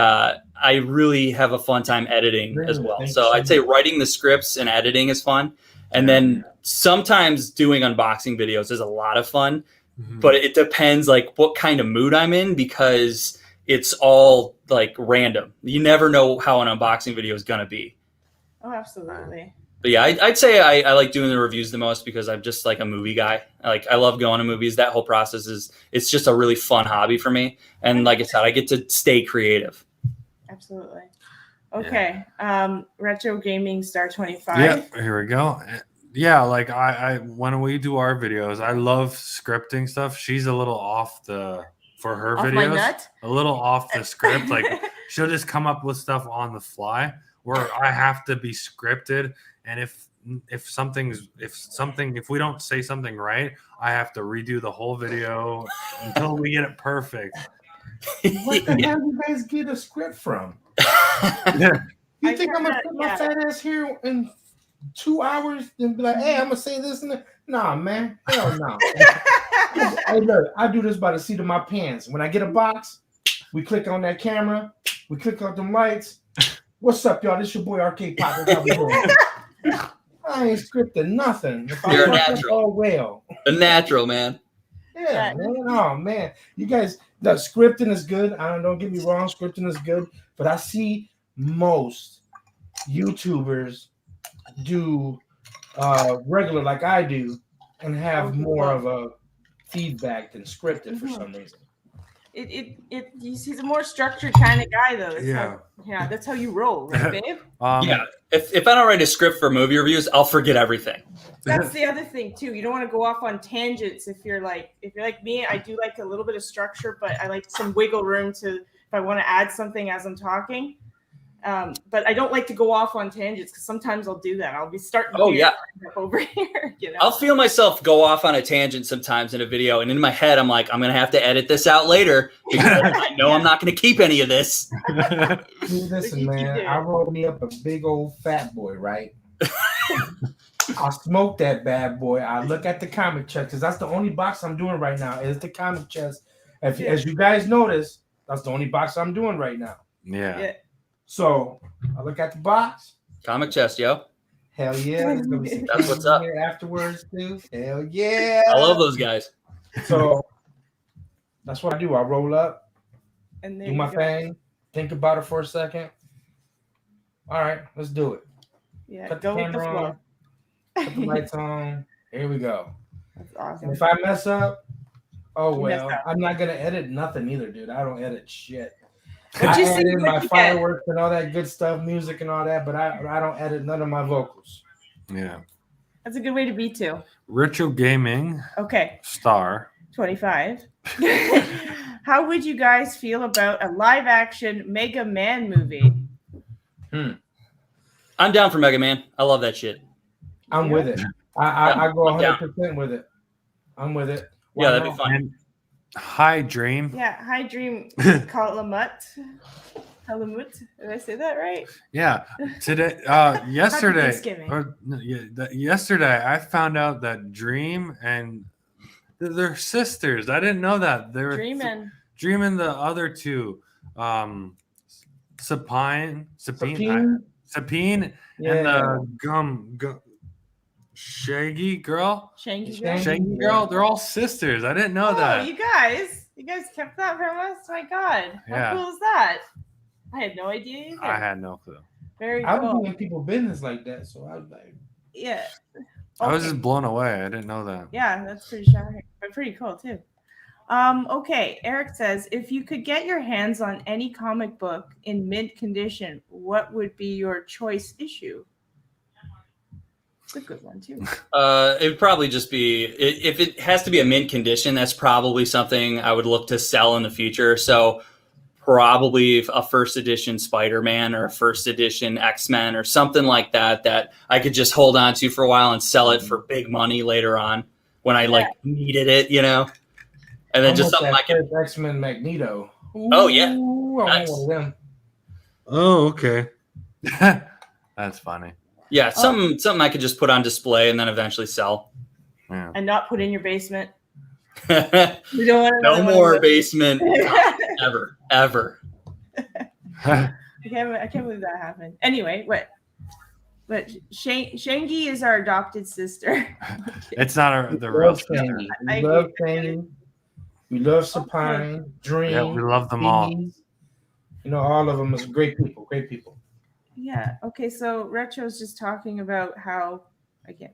I really have a fun time editing as well. Thanks So so I'd say much. writing the scripts and editing is fun. And then sometimes doing unboxing videos is a lot of fun, but it depends like what kind of mood I'm in, because it's all like random. You never know how an unboxing video is going to be. Oh, absolutely. But yeah, I'd say I like doing the reviews the most because I'm just like a movie guy. I love going to movies. That whole process it's just a really fun hobby for me. And like I said, I get to stay creative. Absolutely. Okay. Retro Gaming Star 25. Yeah, here we go. Yeah, like I when we do our videos, I love scripting stuff. She's a little off for her Off my videos, nut? a little off the script. Like she'll just come up with stuff on the fly where I have to be scripted. And if we don't say something right, I have to redo the whole video until we get it perfect. What the hell do you guys get a script from? You think I'm gonna put my fat ass here in 2 hours and be like, hey, I'm gonna say this and that? Nah, man. Hell no. Hey, look, I do this by the seat of my pants. When I get a box, we click on that camera, we click on them lights. What's up, y'all? This your boy Arcade Pop. How we doing? I ain't scripted nothing. If You're I a fuck up, natural. oh well. A natural, man. Yeah, man. Oh man. You guys, the scripting is good. Don't get me wrong, scripting is good, but I see most YouTubers do regular like I do and have more of a feedback than scripted for some reason. He's a more structured kind of guy though. That's how you roll, right, babe? Yeah. If I don't write a script for movie reviews, I'll forget everything. That's the other thing too. You don't want to go off on tangents. If you're like me, I do like a little bit of structure, but I like some wiggle room to if I want to add something as I'm talking. But I don't like to go off on tangents because sometimes I'll do that. I'll be starting over here. You know? I'll feel myself go off on a tangent sometimes in a video, and in my head, I'm like, I'm going to have to edit this out later because I know I'm not going to keep any of this. Listen, man, I rolled me up a big old fat boy, right? I smoke that bad boy. I look at the comic chest because that's the only box I'm doing right now is the comic chest. As you guys notice, that's the only box I'm doing right now. Yeah. So I look at the box. Comic chest, yo. Hell yeah. That's what's up. Afterwards, too. Hell yeah. I love those guys. So that's what I do. I roll up, and do my thing, think about it for a second. All right, let's do it. Yeah, Cut go the with the camera flow. on, put the lights on. Here we go. That's awesome. And if I mess up, oh You well. messed up. I'm not gonna edit nothing either, dude. I don't edit shit. But I you edit see my what you fireworks and all that good stuff, music and all that, but I don't edit none of my vocals. Yeah. That's a good way to be too. Retro Gaming Okay. Star 25. How would you guys feel about a live action Mega Man movie? I'm down for Mega Man. I love that shit. I'm with it. I go I'm down. 100% with it. I'm with it. Yeah, that'd be fun. and High Dream. Yeah, High Dream Kalamut. Kalamut. Did I say that right? Yeah. Today, yesterday, Thanksgiving. yesterday, I found out that Dream and they're sisters. I didn't know that. They were Dream and Dream and the other two, Sapine, Yeah. and the Gum Shaggy girl. Shanky. Shaggy girl. They're all sisters. I didn't know that. You guys kept that from us. My God, how Yeah. cool is that? I had no idea either. I had no clue. Very I was cool. doing people business like that, so I was like, Yeah. I was Okay. just blown away. I didn't know that. Yeah, that's pretty shocking, but pretty cool too. Okay, Eric says, if you could get your hands on any comic book in mint condition, what would be your choice issue? It's a good one too. It would probably just be if it has to be a mint condition. That's probably something I would look to sell in the future. So probably a first edition Spider-Man or a first edition X-Men or something like that I could just hold on to for a while and sell it for big money later on when I needed it, you know. And then just something I could. X-Men Magneto. Oh, yeah. Ooh, I Nice. want them. Oh, okay. That's funny. Yeah, something I could just put on display and then eventually sell. Yeah. And not put in your basement. No You don't want more basement ever. I can't believe that happened. Anyway, what? But Shangi is our adopted sister. It's not the We real love sister. Fanny. We love Fanny. We love Supine, Dream. Yeah, we love them all. Bees. You know, all of them is great people. Great people. Yeah. Okay. So Retro's just talking about how it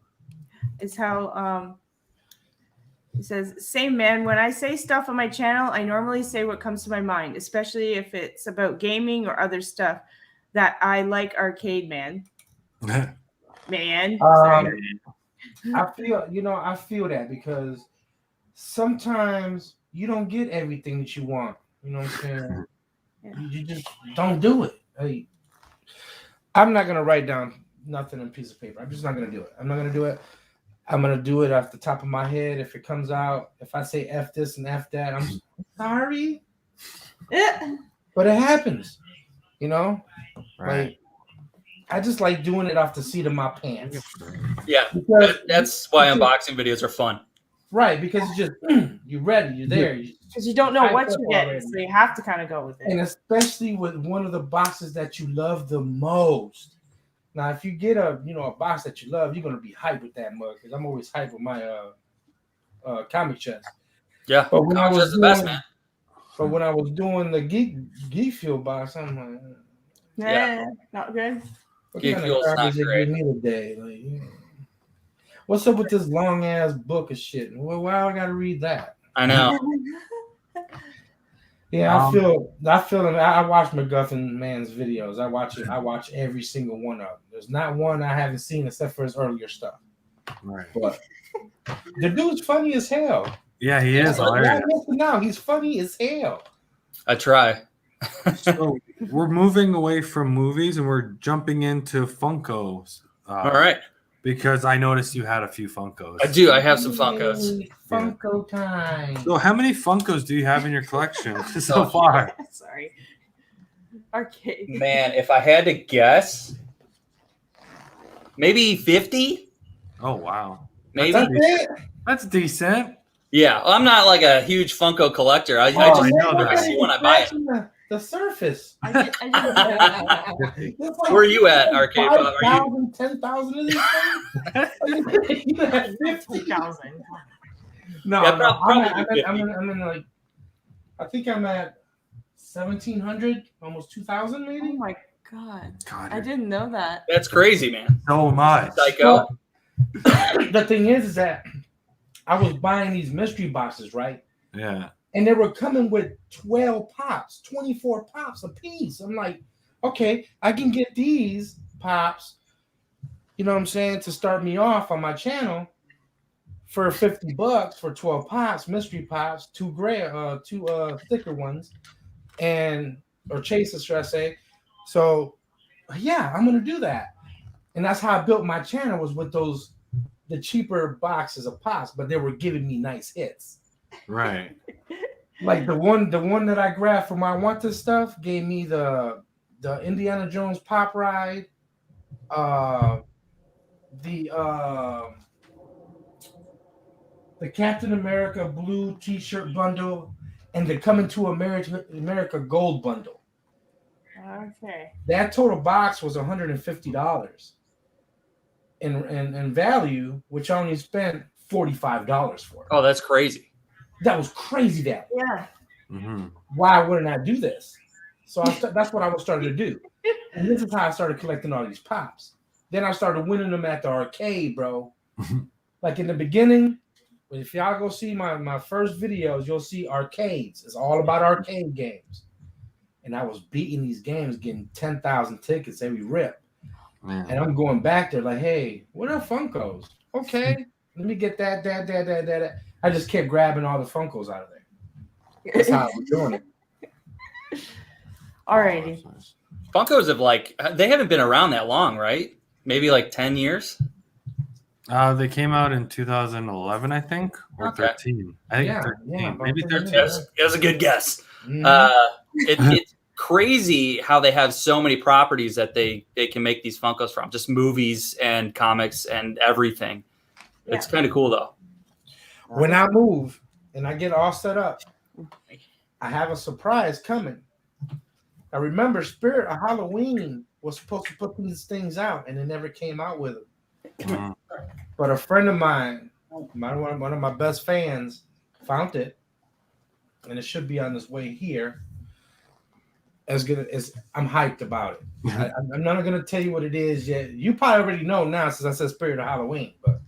says, same man, when I say stuff on my channel, I normally say what comes to my mind, especially if it's about gaming or other stuff that I like. Arcade man. Man. Sorry. I feel that because sometimes you don't get everything that you want. You know what I'm saying? Yeah. You just don't do it. Hey, I'm not gonna write down nothing on a piece of paper. I'm just not gonna do it. I'm not gonna do it. I'm gonna do it off the top of my head. If it comes out, if I say F this and F that, I'm sorry. But it happens, you know. Right. Like I just like doing it off the seat of my pants. Yeah, Because, that's why unboxing videos are fun. right, because it's just you're ready, you're there. Because you don't know what Hyped up you're getting, already. so you have to kind of go with it. And especially with one of the boxes that you love the most. Now, if you get a box that you love, you're gonna be hyped with that mug. Because I'm always hyped with my comic chest. Yeah, But when I was the best, man. But when I was doing the Geek Fuel box, I'm like, Yeah, not good. what Geek kind Fuel's of not garbage they great. give me today? Like, what's up with this long ass book of shit? Well, why I gotta read that? I know. Yeah, I feel. I watch Maguffin man's videos. I watch every single one of them. There's not one I haven't seen except for his earlier stuff. Right. But the dude's funny as hell. Yeah, he is hilarious. Now he's funny as hell. I try. So we're moving away from movies and we're jumping into Funkos. All right. Because I noticed you had a few Funkos. I do. I have some Funkos. Yay, Funko time. So how many Funkos do you have in your collection so far? Sorry. Arcade. Man, if I had to guess, maybe 50? Oh, wow. Maybe. That's it? That's decent. Yeah, well, I'm not like a huge Funko collector. I I just know when I that. see one, I buy it. The surface. I didn't It's like Where are you at, Arcade Bob? Are you? 5,000, 10,000 of these things? You have 50,000. No, Yeah, no, probably I'm in like, I think I'm at 1,700, almost 2,000 Oh maybe. my god. God, I didn't know that. That's crazy, man. so much. Psycho. The thing is that I was buying these mystery boxes, right? Yeah. And they were coming with 12 pops, 24 pops a piece. I'm like, okay, I can get these pops, you know what I'm saying, to start me off on my channel for $50 for 12 pops, mystery pops, two thicker ones, or chases, should I say. So yeah, I'm gonna do that. And that's how I built my channel, was with the cheaper boxes of pops, but they were giving me nice hits. Right. Like the one that I grabbed for my wanted stuff gave me the Indiana Jones pop ride, the Captain America blue T-shirt bundle, and the Coming to America gold bundle. Okay. That total box was $150 in value, which I only spent $45 for. Oh, that's crazy. That was crazy. That Yeah. Mm-hmm. why wouldn't I do this? So that's what I was starting to do, and this is how I started collecting all these pops. Then I started winning them at the arcade, bro. Like in the beginning, if y'all go see my first videos, you'll see arcades. It's all about arcade games, and I was beating these games, getting 10,000 tickets every rip. Man. And I'm going back there like, hey, what are Funkos? Okay, let me get that. I just kept grabbing all the Funkos out of there. That's how I was doing it. Alrighty. Funkos they haven't been around that long, right? Maybe like 10 years. They came out in 2011, I think, or Okay. 13. I think 13. Maybe 13. That's a good guess. Mhm. It's crazy how they have so many properties that they can make these Funkos from, just movies and comics and everything. It's kind of cool though. When I move and I get all set up, I have a surprise coming. I remember Spirit of Halloween was supposed to put these things out, and it never came out with them. But a friend of mine, one of my best fans, found it, and it should be on its way here. As good as I'm hyped about it. I'm not going to tell you what it is yet. You probably already know now since I said Spirit of Halloween, but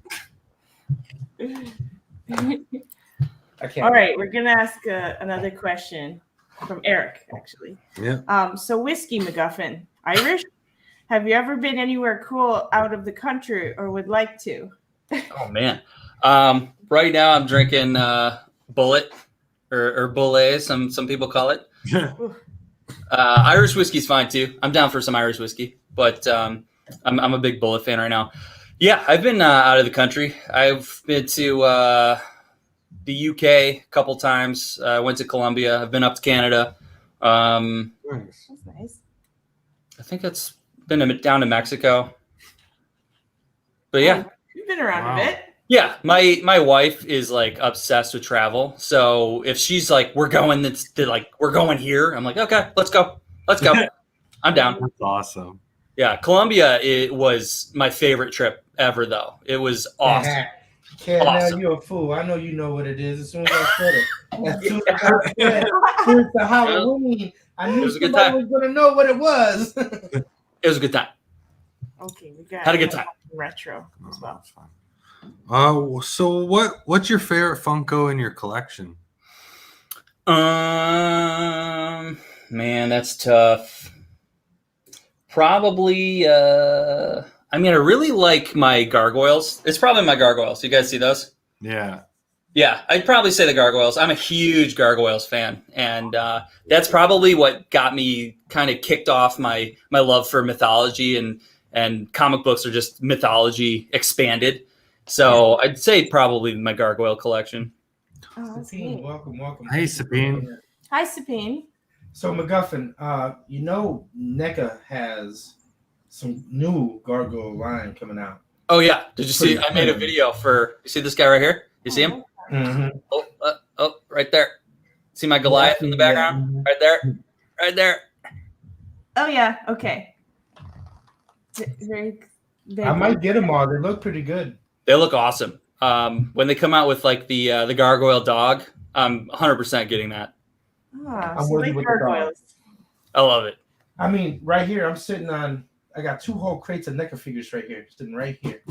I can't. All right, we're gonna ask another question from Eric, actually. Yeah. So whiskey Maguffin, Irish? Have you ever been anywhere cool out of the country or would like to? Oh man. Right now I'm drinking Bullet or Bullet, some people call it. Irish whiskey's fine too. I'm down for some Irish whiskey, but I'm a big Bullet fan right now. Yeah, I've been out of the country. I've been to the UK a couple times. I went to Colombia. I've been up to Canada. That's nice. I think it's been down to Mexico. But yeah. You've been around a bit. Yeah, my wife is like obsessed with travel. So if she's like, we're going here, I'm like, okay, let's go. I'm down. That's awesome. Yeah, Colombia, it was my favorite trip ever, though. It was awesome. Now you're a fool. I know you know what it is. As soon as I said it, as soon as I said it's the Halloween, I knew somebody was going to know what it was. It was a good time. Okay, we got had a good time. Retro as well. So what's your favorite Funko in your collection? Man, that's tough. Probably I really like my gargoyles. It's probably my gargoyles. You guys see those? Yeah. Yeah, I'd probably say the gargoyles. I'm a huge gargoyles fan, and that's probably what got me kind of kicked off my love for mythology, and comic books are just mythology expanded. So I'd say probably my gargoyle collection. Oh, Sabine, welcome. Hey, Sabine. Hi, Sabine. So Maguffin, NECA has some new gargoyle line coming out. Oh yeah, did you see? I made a video for. You see this guy right here? You see him? Mm-hmm. Oh, right there. See my Goliath in the background? Right there. Oh yeah. Okay. Very I might get them all. They look pretty good. They look awesome. When they come out with like the gargoyle dog, I'm 100% getting that. I'm working with gargoyles. I love it. I mean, right here, I'm sitting on. I got 2 whole crates of NECA figures right here, sitting right here.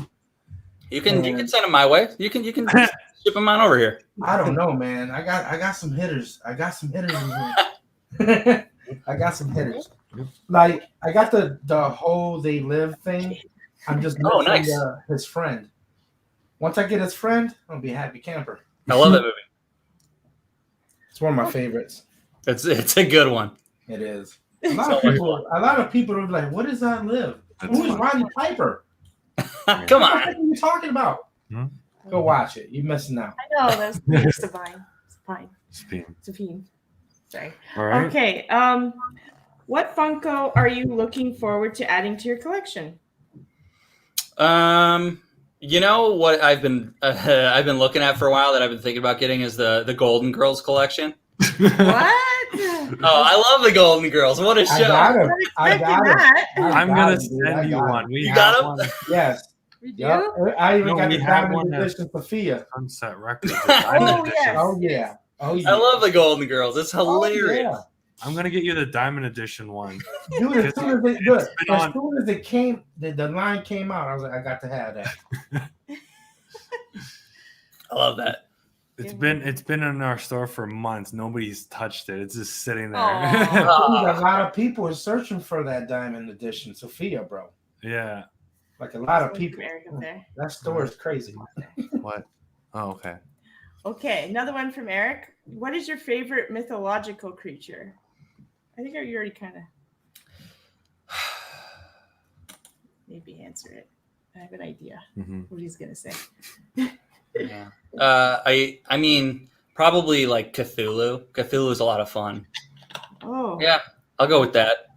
You can send them my way. You can ship them on over here. I don't know, man. I got some hitters. I got some hitters in here. I got some hitters. Like I got the whole They Live thing. I'm just nice. His friend. Once I get his friend, I'll be a happy camper. I love that movie. It's one of my favorites. It's a good one. It is. A lot of people are like, "What does that live? Who is Rodney Piper? Come on. What are you talking about?" Go watch it. You're missing out. I know that's Sabine. Sabine. Sorry. All right. Okay. What Funko are you looking forward to adding to your collection? You know what I've been looking at for a while that I've been thinking about getting is the Golden Girls collection. What? Oh, I love the Golden Girls. What a show! I got it. I'm gonna send you one. You got them? Yes. We do? Yep. I even got we the have Diamond one Edition Sophia. Sunset Records. Yes. Oh yeah. I love the Golden Girls. It's hilarious. Oh, yeah. I'm gonna get you the Diamond Edition one. Dude, as soon as it came, the line came out, I was like, I got to have that. I love that. It's been in our store for months. Nobody's touched it. It's just sitting there. Dude, a lot of people are searching for that Diamond Edition Sophia, bro. Yeah. Like a lot of people. There. That store is crazy. What? Oh, okay. Okay, another one from Eric. What is your favorite mythological creature? I think you already kind of maybe answer it. I have an idea what he's gonna say. Yeah. I mean, probably like Cthulhu. Cthulhu is a lot of fun. Oh. Yeah, I'll go with that.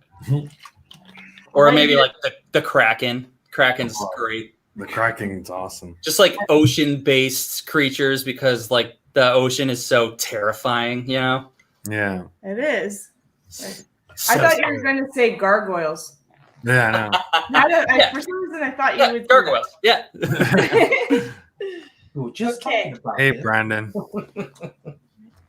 Or maybe like the Kraken. Kraken's great. The Kraken's awesome. Just like ocean-based creatures because like the ocean is so terrifying, you know? Yeah. It is. I thought you were going to say gargoyles. Yeah, I know. For some reason, I thought you would. Gargoyles. Yeah. Ooh, just Okay. talking about Hey, it. Brandon.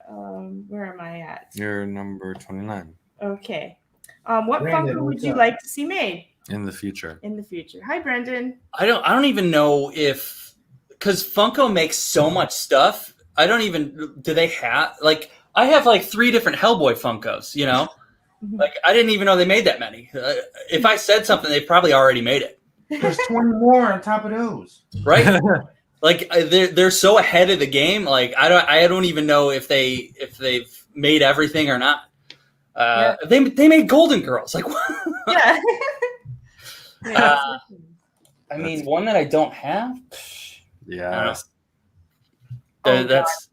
Where am I at? You're number 29 Okay. What Brandon, Funko would what's you up? like to see made in the future. in the future? Hi, Brendan. I don't even know if, because Funko makes so much stuff. I don't even, do they have, like, I have like 3 different Hellboy Funkos, you know? Like, I didn't even know they made that many. If I said something, they probably already made it. There's 20 more on top of those. Right? Like, they're so ahead of the game. Like, I don't even know if they've made everything or not. They made Golden Girls. Like, what? Yeah. I mean, one that I don't have. Yeah. That's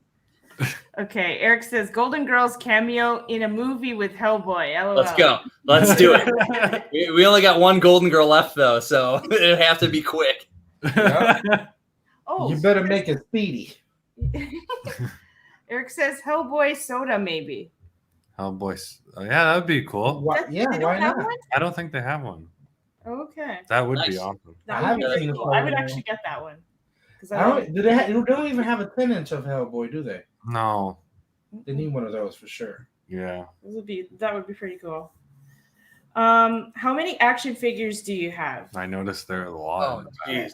Okay. Eric says Golden Girls cameo in a movie with Hellboy. LOL. Let's go. Let's do it. We only got one Golden Girl left though, so it'd have to be quick. Yeah. Oh, You better make it speedy. Eric says Hellboy soda maybe. Hellboy. Oh, yeah, that would be cool. Why, They yeah, don't why have not? one? I don't think they have one. Okay. That would Nice. be awesome. That I would be haven't really seen a cool. I would photo. actually get that one. Because I don't. Do they? They don't even have a 10-inch of Hellboy, do they? No. They need one of those for sure. Yeah. That would be pretty cool. How many action figures do you have? I noticed there are a lot. Jeez.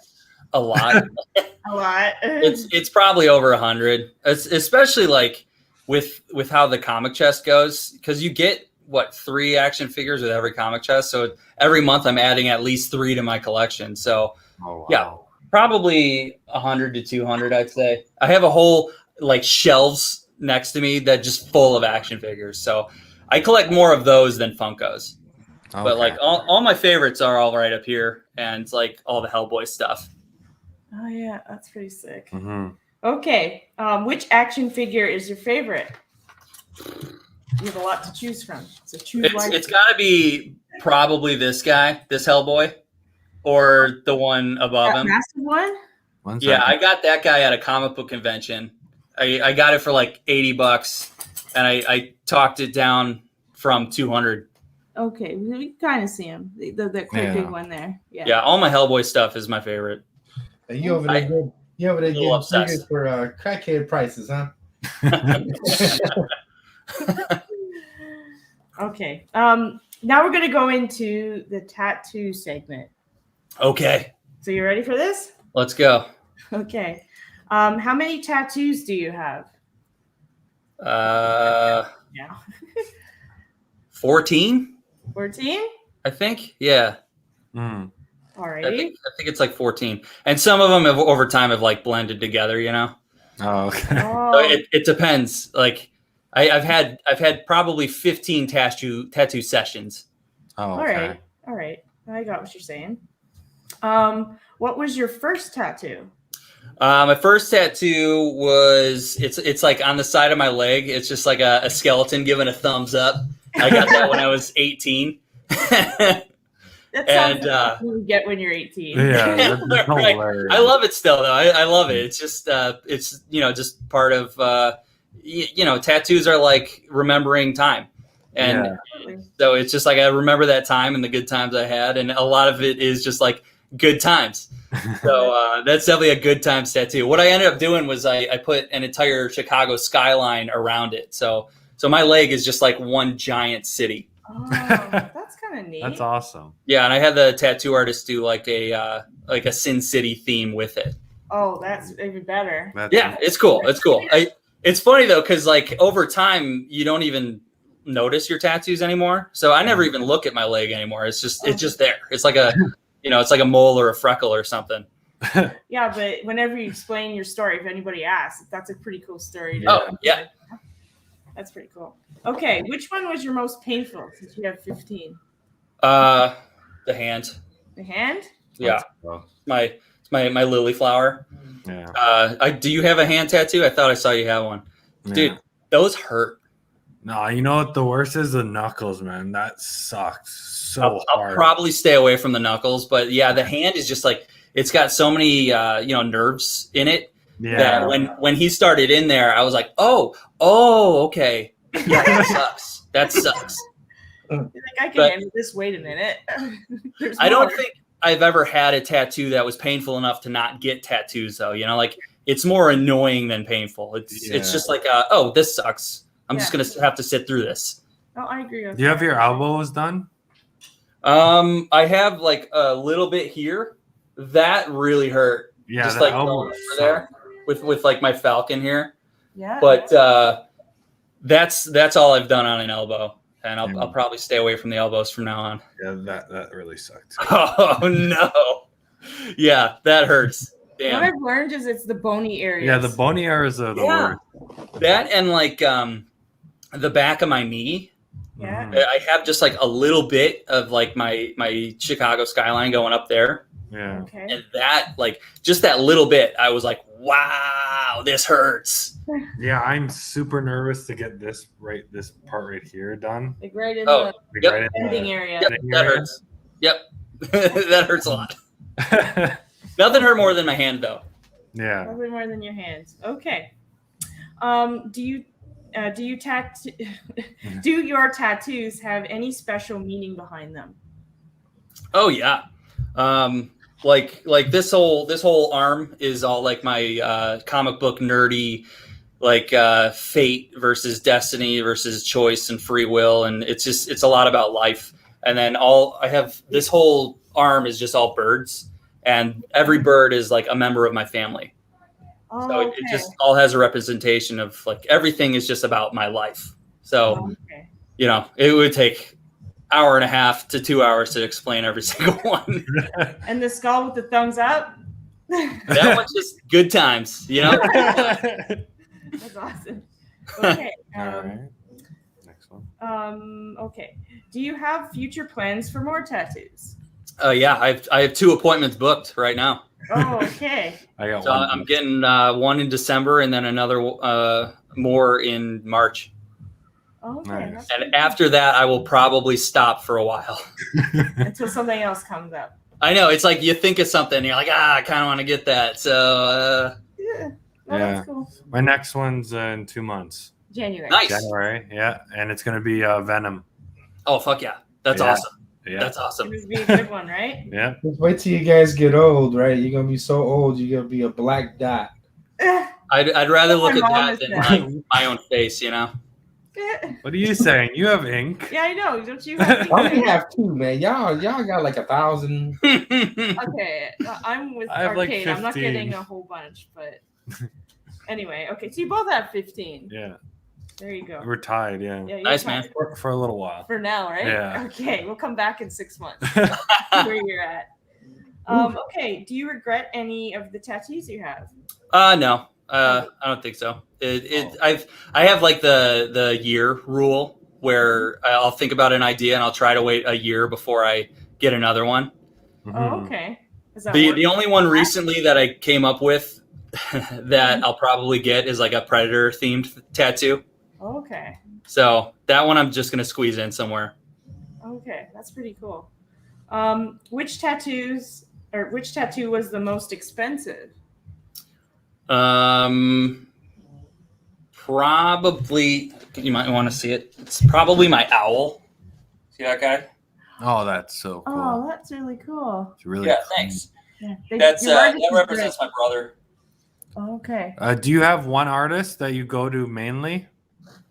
A lot. A lot. It's probably over 100. Especially like with how the comic chest goes, because you get 3 action figures with every comic chest. So every month I'm adding at least 3 to my collection. So Oh, wow. yeah, probably 100 to 200, I'd say. I have a whole like shelves next to me that just full of action figures. So I collect more of those than Funkos. Okay. But like all my favorites are all right up here, and like all the Hellboy stuff. Oh yeah, that's pretty sick. Mm-hmm. Okay, which action figure is your favorite? You have a lot to choose from, so choose wisely. It's got to be probably this guy, this Hellboy, or the one above That him. massive one. One Yeah, second. I got that guy at a comic book convention. I got it for like $80, and I talked it down from 200. Okay, we can kind of see him. The quite big one there. Yeah. Yeah, all my Hellboy stuff is my favorite. Hey, you over there? You over there little getting obsessed. figures for crackhead prices, huh? Okay. Now we're gonna go into the tattoo segment. Okay, So you ready for this? let's go. Okay. How many tattoos do you have? Yeah, Yeah. 14, 14? I think. Yeah, Mm. Alrighty. I think it's like 14, and some of them have over time have like blended together. You know, Oh, okay. so Oh, it depends. Like I've had probably 15 tattoo sessions. Oh, all okay. right. All right. I got what you're saying. What was your first tattoo? My first tattoo was it's like on the side of my leg. It's just like a skeleton giving a thumbs up. I got that when I was 18. That sounds And, like something you get when you're 18. Yeah, that's Right. hilarious. I love it still though. I love it. It's just it's just part of tattoos are like remembering time. And Yeah. Absolutely. so it's just like I remember that time and the good times I had, and a lot of it is just like good times. So that's definitely a good times tattoo. What I ended up doing was I put an entire Chicago skyline around it. So my leg is just like one giant city. Oh, that's kind of neat. That's awesome. Yeah, and I had the tattoo artist do like a Sin City theme with it. Oh, that's even better. That's Yeah, it's cool. It's cool. It's funny though, because like over time you don't even notice your tattoos anymore. So I never even look at my leg anymore. It's just there. It's like a it's like a mole or a freckle or something. Yeah, but whenever you explain your story, if anybody asks, that's a pretty cool story. Oh, yeah. That's pretty cool. Okay, which one was your most painful since you have 15? The hand. The hand? Yeah. Well, It's my lily flower. yeah. Do you have a hand tattoo? I thought I saw you have one. Yeah. Dude, those hurt. No, you know what the worst is? The knuckles, man. That sucks so I'll hard. probably stay away from the knuckles, but yeah, the hand is just like it's got so many nerves in it Yeah. that when he started in there, I was like, oh, okay. Yeah, that sucks. That sucks. I can But- handle this. Wait a minute. There's I don't more. think I've ever had a tattoo that was painful enough to not get tattoos, though. You know, like it's more annoying than painful. It's just like, oh, this sucks. I'm just gonna have to sit through this. Oh, I agree with Do you have that. your elbows done? I have like a little bit here. That really hurt. Yeah, just the like elbows going over there with like my falcon here. Yeah. But that's all I've done on an elbow, and I'll probably stay away from the elbows from now on. Yeah, that really sucked. Oh no, yeah, that hurts. what Damn. I've learned is it's the bony areas. Yeah, the bony areas are the Yeah. worst. That and like the back of my knee. Yeah. Mhm. I have just like a little bit of like my Chicago skyline going up there, Yeah. Okay. and that like just that little bit, I was like, wow, this hurts. Yeah, I'm super nervous to get this part right here done. Like right in Oh, Like Yep. right in the ending area. Yep, Ending that area? hurts. Yep, that hurts a lot. the- Nothing hurt more than my hand though. yeah. Probably more than your hands. Okay. Do your tattoos have any special meaning behind them? Oh yeah. Like this whole arm is all like my comic book nerdy, like fate versus destiny versus choice and free will, and it's a lot about life. And then I have this whole arm is just all birds, and every bird is like a member of my family. Oh, So it just all has a representation of like everything is just about my life. So okay. you know, it would take hour and a half to 2 hours to explain every single one. And the skull with the thumbs up. That one's just good times, you know? That's awesome. Okay. All right. Next one. Okay. Do you have future plans for more tattoos? Yeah, I have 2 appointments booked right now. Oh, okay. I got So one. I'm getting one in December and then another more in March. Oh, okay. Nice. That's And pretty after that, I will probably stop for a while. cool. Until something else comes up. I know, it's like you think of something and you're like, I kind of want to get that. So Yeah. No, Yeah. That's cool. My next one's in 2 months. January. nice. January. Yeah, and it's gonna be Venom. Oh, fuck yeah. That's Yeah. awesome. Yeah. That's awesome. This would be a good one, right? Yeah. Just wait till you guys get old, right? You're gonna be so old, you're gonna be a black dot. I'd rather look My at mom that is than that. like my own face, you know? What are you saying? You have ink. Yeah, I know. Don't you have I only have 2, man. Y'all got like 1,000. Okay, I'm with I have, like, arcade. I'm not 15. getting a whole bunch, but anyway. Okay, so you both have 15. Yeah. There you go. We're tied. Yeah. Yeah, you're Nice, fine man. For a little while. For now, right? Yeah. Okay, we'll come back in 6 months. Where you're at. Okay. Do you regret any of the tattoos you have? No. I don't think so. I have like the year rule where I'll think about an idea and I'll try to wait a year before I get another one. Oh, Mhm. okay. Does that The work? the only one recently that I came up with that I'll probably get is like a predator themed tattoo. Okay. So that one I'm just gonna squeeze in somewhere. Okay, that's pretty cool. Which tattoo was the most expensive? Probably you might want to see it. It's probably my owl. See that guy? Oh, that's so cool. Oh, that's really cool. It's really Yeah, cool. thanks. Yeah, That's your artist that is represents my brother. great. Okay. Do you have one artist that you go to mainly?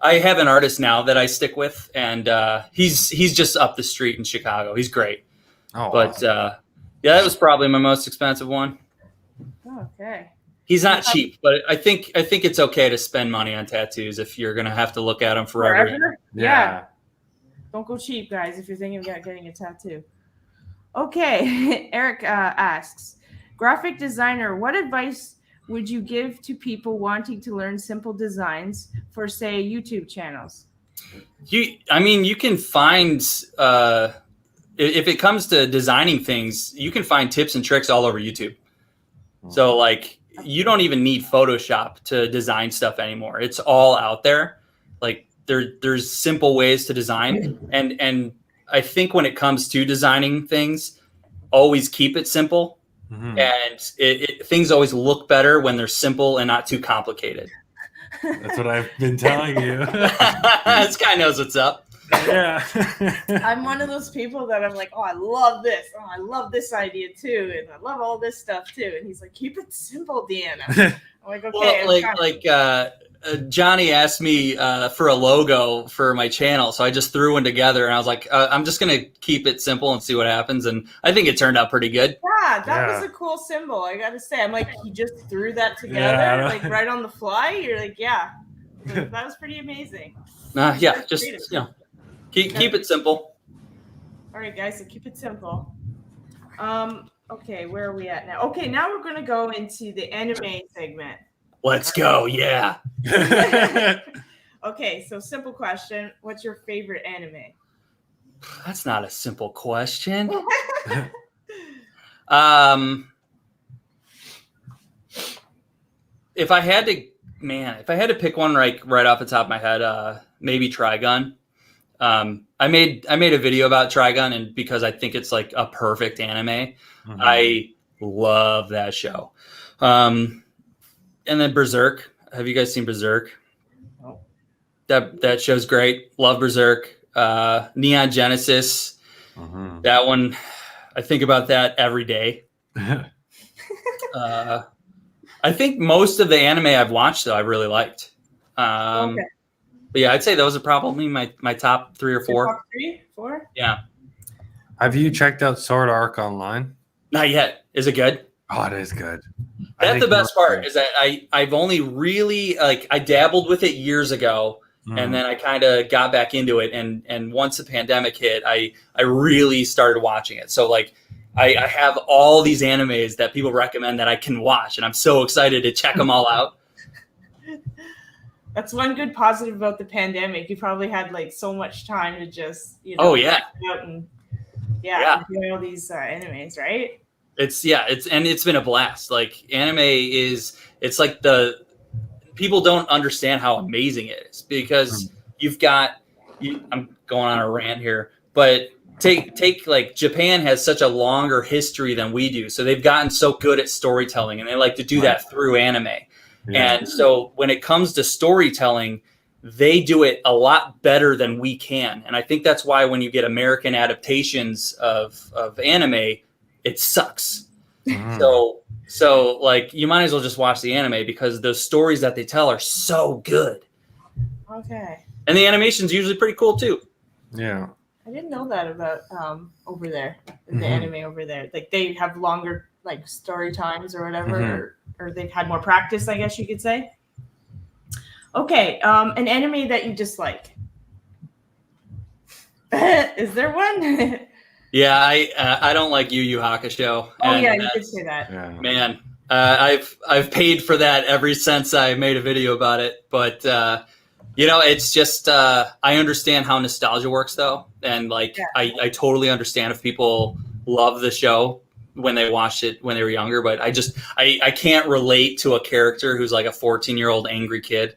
I have an artist now that I stick with, and he's just up the street in Chicago. He's great, Oh, but awesome. yeah, that was probably my most expensive one. Okay. He's not cheap, but I think it's okay to spend money on tattoos if you're gonna have to look at them forever. Forever? Yeah. Don't go cheap, guys, if you're thinking about getting a tattoo. Okay. Eric asks, graphic designer, what advice would you give to people wanting to learn simple designs for, say, YouTube channels? You can find if it comes to designing things, you can find tips and tricks all over YouTube. So like you don't even need Photoshop to design stuff anymore. It's all out there. Like there's simple ways to design, and I think when it comes to designing things, always keep it simple. Mhm. And things always look better when they're simple and not too complicated. That's what I've been telling you. This guy knows what's up. Yeah. I'm one of those people that I'm like, oh, I love this. Oh, I love this idea too, and I love all this stuff too. And he's like, keep it simple, Deanna. I'm like, okay. Well, Johnny asked me for a logo for my channel, so I just threw one together, and I was like, I'm just gonna keep it simple and see what happens. And I think it turned out pretty good. Yeah, that was a cool symbol. I gotta say, I'm like, he just threw that together, like right on the fly. You're like, yeah, that was pretty amazing. Yeah, just keep it simple. All right, guys, so keep it simple. Okay, where are we at now? Okay, now we're gonna go into the anime segment. Let's go, yeah. Okay, so simple question. What's your favorite anime? That's not a simple question. If I had to pick one right off the top of my head, maybe Trigun. I made a video about Trigun, and because I think it's like a perfect anime, I love that show. And then Berserk. Have you guys seen Berserk? No. That show's great. Love Berserk. Neon Genesis. That one, I think about that every day. I think most of the anime I've watched, though, I really liked. But yeah, I'd say those are probably my top 3 or 4. Top 3, 4? Yeah. Have you checked out Sword Art Online? Not yet. Is it good? Oh, it is good. That's the best part, is that I've only really, I dabbled with it years ago, and then I kind of got back into it. And once the pandemic hit, I really started watching it. So, like, I have all these animes that people recommend that I can watch, and I'm so excited to check them all out. That's one good positive about the pandemic. You probably had like so much time to just, oh yeah, out and enjoy all these animes, right? It's been a blast. Like, anime it's like people don't understand how amazing it is, because I'm going on a rant here, but take like Japan has such a longer history than we do. So they've gotten so good at storytelling, and they like to do that through anime. Yeah. And so when it comes to storytelling, they do it a lot better than we can. And I think that's why when you get American adaptations of anime, it sucks. So like, you might as well just watch the anime, because the stories that they tell are so good. Okay. And the animation's usually pretty cool too. Yeah. I didn't know that about over there, the anime over there. Like, they have longer like story times or whatever, or they've had more practice, I guess you could say. Okay, an anime that you dislike. Is there one? Yeah, I don't like Yu Yu Hakusho. Oh yeah, you did say that. Yeah. Man, I've paid for that ever since I made a video about it. But it's just I understand how nostalgia works, though, and like I totally understand if people love the show when they watched it when they were younger. But I can't relate to a character who's like a 14-year-old angry kid.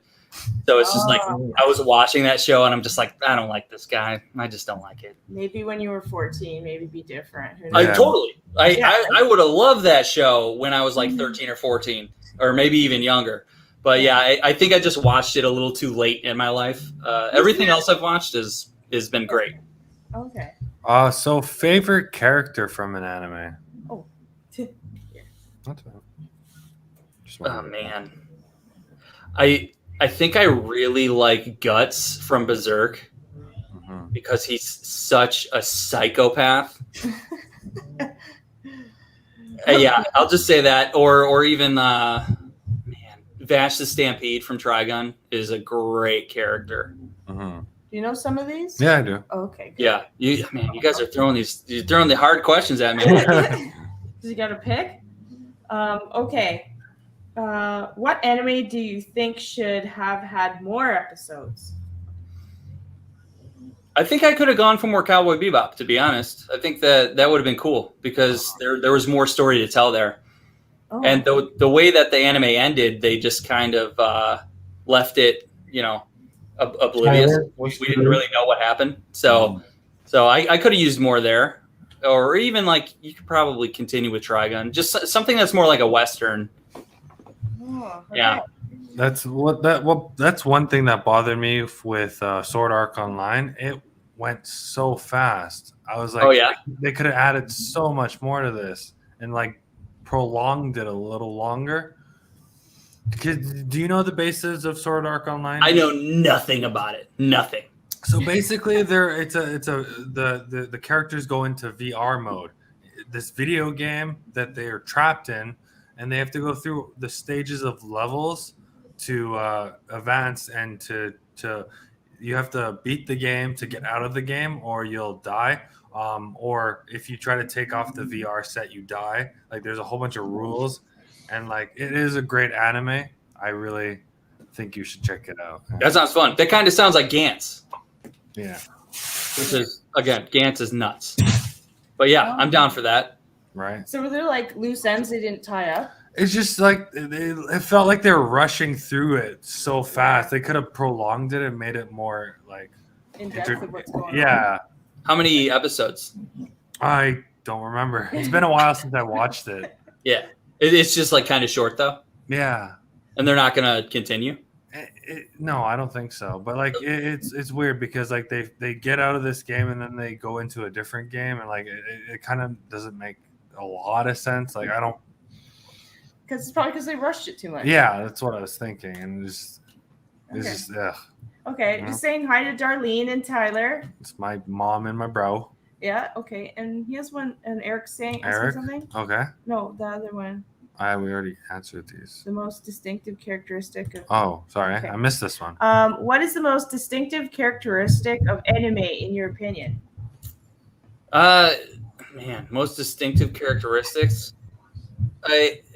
So it's just like, I was watching that show and I'm just like, I don't like this guy. I just don't like it. Maybe when you were 14, maybe be different. I would have loved that show when I was like 13 or 14, or maybe even younger. But yeah, I think I just watched it a little too late in my life. Everything else I've watched has been great. Okay. So favorite character from an anime? Oh. That's bad. Oh man. I think I really like Guts from Berserk, because he's such a psychopath. Yeah, I'll just say that. Or even Vash the Stampede from Trigun is a great character. Do you know some of these? Yeah, I do. Oh, okay. Good. Yeah, you guys are throwing the hard questions at me. So you got to pick. Okay. What anime do you think should have had more episodes? I think I could have gone for more Cowboy Bebop, to be honest. I think that would have been cool, because there was more story to tell there. Oh. And the way that the anime ended, they just kind of left it, oblivious. We didn't really know what happened. So I could have used more there. Or even, like, you could probably continue with Trigun. Just something that's more like a Western. Oh, okay. Yeah. That's one thing that bothered me with Sword Art Online. went so fast. I was like, Oh, yeah? they could have added so much more to this and like prolonged it a little longer. Do you know the basis of Sword Art Online? I know nothing about it. Nothing. So basically, the characters go into VR mode, this video game that they are trapped in, and they have to go through the stages of levels to advance and to you have to beat the game to get out of the game, or you'll die. Or if you try to take off the VR set, you die. Like there's a whole bunch of rules. And like it is a great anime. I really think you should check it out. That sounds fun. That kind of sounds like Gantz. Yeah. Which is, again, Gantz is nuts. But yeah, I'm down for that. Right. So were there like loose ends they didn't tie up? It's just like it felt like they were rushing through it so fast. They could have prolonged it and made it more like In depth of what's going on. yeah. How many episodes? I don't remember. It's been a while since I watched it. Yeah. It's just like kind of short though. Yeah. And they're not going to continue. No, I don't think so. But like it's weird because like they get out of this game and then they go into a different game and like it kind of doesn't make a lot of sense. Like I don't. Because it's probably because they rushed it too much. Yeah, that's what I was thinking, and it's just ugh. Okay, Yeah. just saying hi to Darlene and Tyler. It's my mom and my bro. Yeah, okay. And he has one, and Eric's saying Eric? something? Okay. No, the other one. We already answered these. The most distinctive characteristic of. Oh, sorry. Okay. I missed this one. What is the most distinctive characteristic of anime, in your opinion? Man, most distinctive characteristics.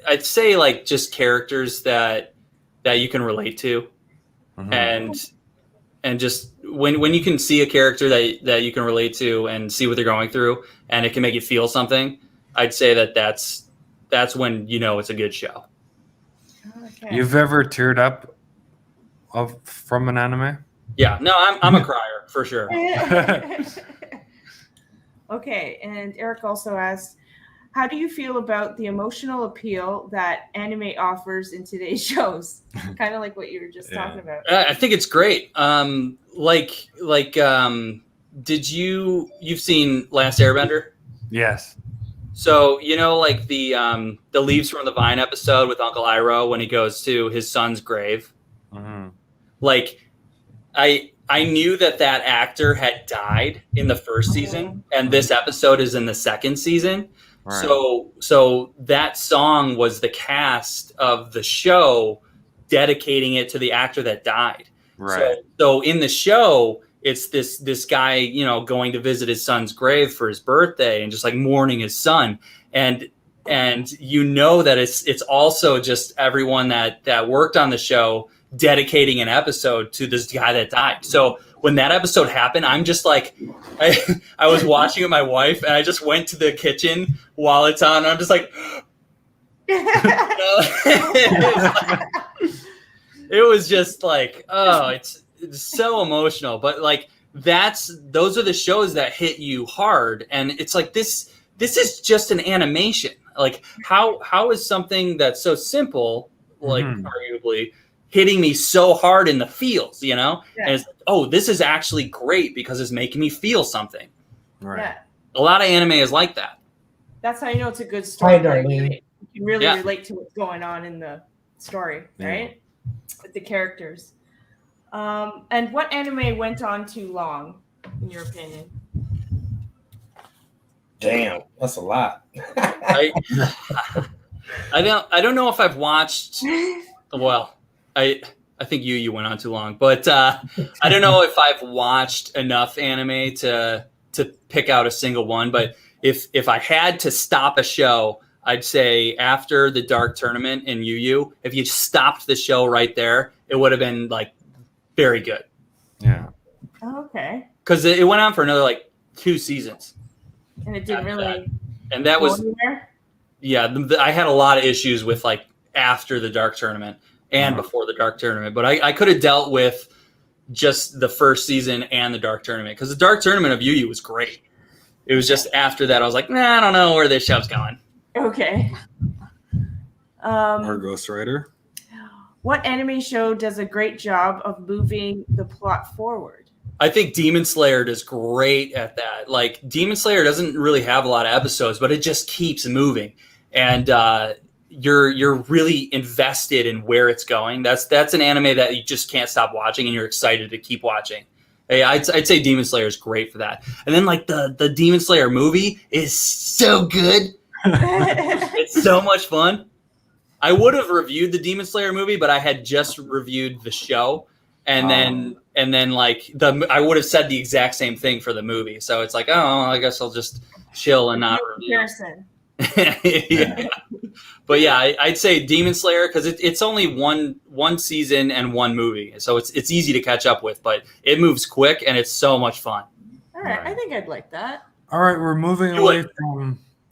I'd say like just characters that you can relate to, Mhm. and just when you can see a character that you can relate to and see what they're going through, and it can make you feel something. I'd say that's when you know it's a good show. Okay. You've ever teared up from an anime? Yeah, no, I'm a crier for sure. Okay, and Eric also asked, how do you feel about the emotional appeal that anime offers in today's shows? Kind of like what you were just talking about. I think it's great. You've seen Last Airbender? Yes. So you know, like the Leaves from the Vine episode with Uncle Iroh when he goes to his son's grave. Mhm. Like, I knew that actor had died in the first season, and this episode is in the second season. Right. So that song was the cast of the show dedicating it to the actor that died. Right. So in the show, it's this guy, you know, going to visit his son's grave for his birthday and just like mourning his son. And you know that it's also just everyone that worked on the show dedicating an episode to this guy that died. So when that episode happened, I'm just like, I was watching with my wife and I just went to the kitchen while it's on. And I'm just like, it was just like, oh, it's so emotional. But like, those are the shows that hit you hard. And it's like, this is just an animation. Like how is something that's so simple, like arguably, hitting me so hard in the feels, you know? Yeah. And it's, oh, this is actually great because it's making me feel something. Right. Yeah, A lot of anime is like that. that's how you know it's a good story. Hi, Darlene. You can really Yeah. relate to what's going on in the story, right? With the characters. And what anime went on too long, in your opinion? Damn, that's a lot. I don't know if I've watched. Well, I think you went on too long, but I don't know if I've watched enough anime to pick out a single one. But if I had to stop a show, I'd say after the Dark Tournament in Yu, if you stopped the show right there, it would have been like very good. Yeah. Oh, okay. Because it went on for another like 2 seasons. And it didn't really And that go was, anywhere? yeah, I had a lot of issues with like after the Dark Tournament and before the Dark Tournament. But I could have dealt with just the first season and the Dark Tournament. Because the Dark Tournament of Yu was great. It was just after that I was like, nah, I don't know where this show's going. Okay. Or Ghost Rider. What anime show does a great job of moving the plot forward? I think Demon Slayer is great at that. Like Demon Slayer doesn't really have a lot of episodes, but it just keeps moving, and you're really invested in where it's going. That's an anime that you just can't stop watching, and you're excited to keep watching. Hey, I'd say Demon Slayer is great for that. And then like the Demon Slayer movie is so good. It's so much fun. I would have reviewed the Demon Slayer movie, but I had just reviewed the show. And then like I would have said the exact same thing for the movie. So it's like, oh, I guess I'll just chill and not review. Yeah. But yeah, I'd say Demon Slayer because it's only one season and one movie, so it's easy to catch up with. But it moves quick and it's so much fun. All right, I think I'd like that. All right, we're moving away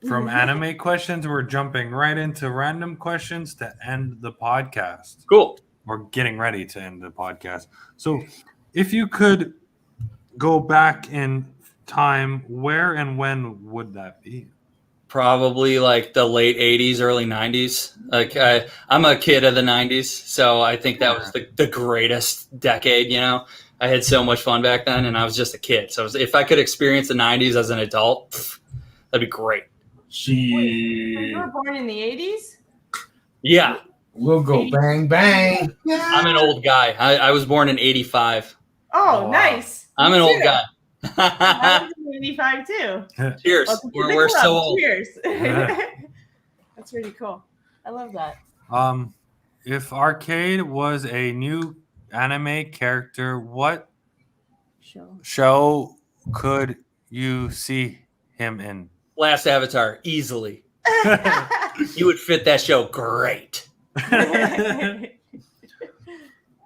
from anime questions. We're jumping right into random questions to end the podcast. Cool. We're getting ready to end the podcast. So if you could go back in time, where and when would that be? Probably like the late 80s, early 90s. Like I'm a kid of the 90s, so I think that was the greatest decade, you know? I had so much fun back then, and I was just a kid. So if I could experience the 90s as an adult, that'd be great. You were born in the 80s? Yeah. We'll go bang, bang. Yeah. I'm an old guy. I was born in 85. Oh, wow. Nice. I'm an old guy. I was in 85 too. Cheers. We're so old. Cheers. That's really cool. I love that. If Arcade was a new anime character, what show could you see him in? Last Avatar, easily. You would fit that show great.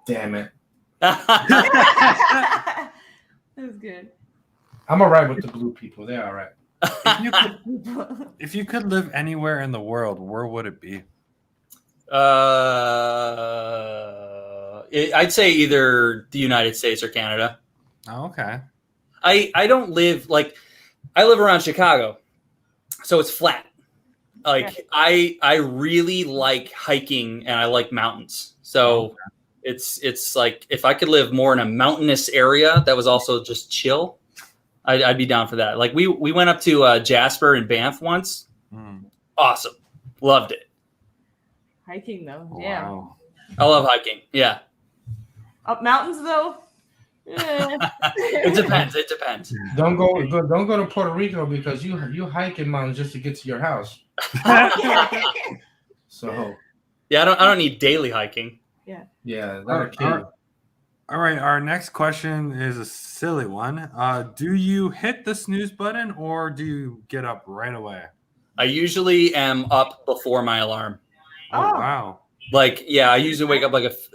Damn it. That was good. I'm all right with the blue people. They're all right. If you could live anywhere in the world, where would it be? I'd say either the United States or Canada. Oh, okay. I don't live I live around Chicago, so it's flat. I really like hiking and I like mountains. So it's like if I could live more in a mountainous area that was also just chill, I'd be down for that. Like we went up to Jasper and Banff once. Awesome. Loved it. Hiking though. Yeah. Wow. I love hiking. Yeah. Up mountains though? It depends. Don't go to Puerto Rico because you hike in mountains just to get to your house. So yeah, I don't need daily hiking. Yeah. All right, our next question is a silly one. Do you hit the snooze button or do you get up right away? I usually am up before my alarm. Oh wow. I usually wake up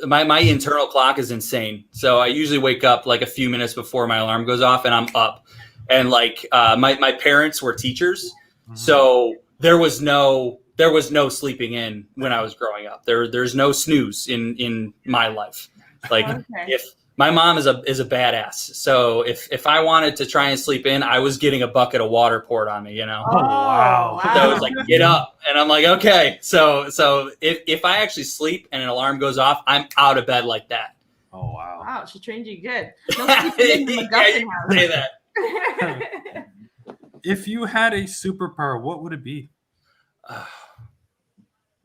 my internal clock is insane. So I usually wake up like a few minutes before my alarm goes off and I'm up. And my parents were teachers. So there was no sleeping in when I was growing up. There's no snooze in my life. If my mom is a badass. So if I wanted to try and sleep in, I was getting a bucket of water poured on me, you know? Oh, wow. So I was like, get up. And I'm like, okay. So if I actually sleep and an alarm goes off, I'm out of bed like that. Oh, wow. Wow, she trained you good. No sleeping in the Maguffin house. Say that. If you had a superpower, what would it be?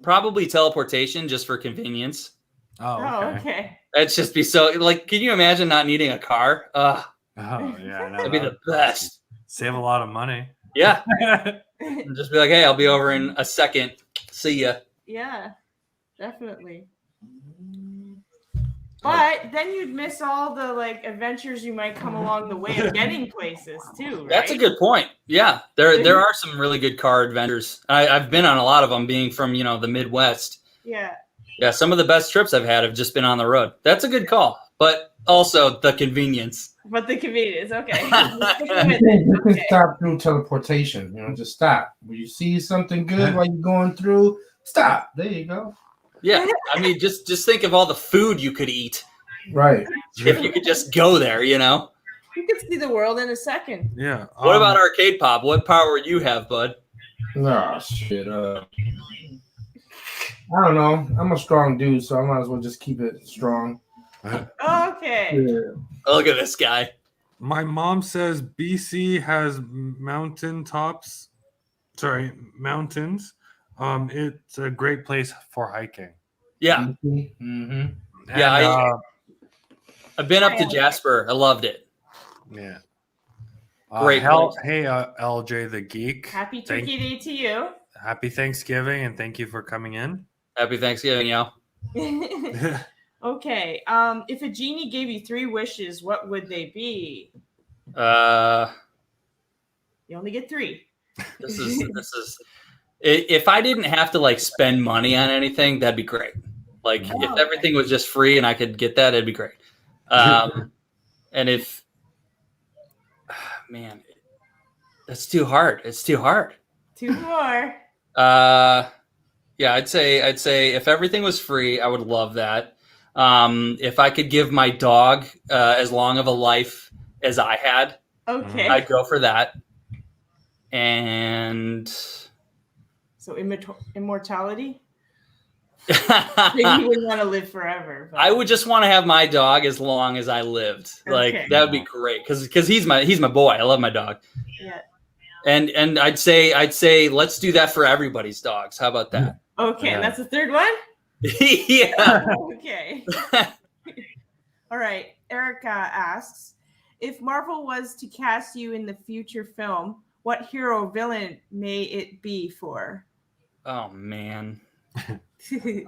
Probably teleportation just for convenience. Oh, okay. That'd just be so can you imagine not needing a car? Oh, yeah. That'd be the best. Save a lot of money. Yeah. And just be like, hey, I'll be over in a second. See ya. Yeah, definitely. But then you'd miss all the adventures you might come along the way of getting places too, right? That's a good point. Yeah, there are some really good car adventures. I've been on a lot of them, being from the Midwest. Yeah. Yeah, some of the best trips I've had have just been on the road. That's a good call, but also the convenience. But the convenience, okay. You can stop through teleportation. Just stop. When you see something good while you're going through, stop. There you go. Yeah, I mean, just think of all the food you could eat. Right. If you could just go there, You could see the world in a second. Yeah. What about Arcade Pop? What power would you have, bud? Oh, shit. I don't know. I'm a strong dude, so I might as well just keep it strong. Okay. Yeah. Oh, look at this guy. My mom says BC has mountains. It's a great place for hiking. Yeah. Mm-hmm. Yeah, And, I've been up to Jasper. I loved it. yeah. Great place. Hey, LJ the Geek. Happy Turkey Day to you. Happy Thanksgiving, and thank you for coming in. Happy Thanksgiving, yo. Okay. If a genie gave you 3 wishes, what would they be? You only get 3. This is. If I didn't have to like spend money on anything, that'd be great. Like if everything was just free and I could get that, it'd be great. And if, man, that's too hard. It's too hard. 2 more. Yeah, I'd say if everything was free, I would love that. If I could give my dog as long of a life as I had, Okay. I'd go for that. And So immortality? You wouldn't want to live forever. But... I would just want to have my dog as long as I lived. Like that would be great because he's my boy. I love my dog. Yeah. And I'd say let's do that for everybody's dogs. How about that? Okay, and that's the 3rd one? Yeah. Okay. All right. Erica asks, if Marvel was to cast you in the future film, what hero villain may it be for? Oh man.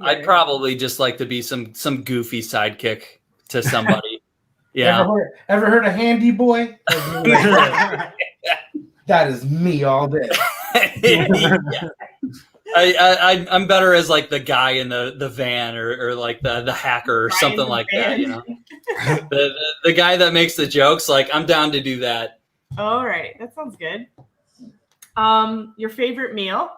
I'd probably just like to be some goofy sidekick to somebody. Yeah. Ever heard of Handy Boy? That is me all day. Yeah. I'm better as like the guy in the van or like the hacker or something like that, you know. the guy that makes the jokes, like I'm down to do that. All right, that sounds good. Your favorite meal?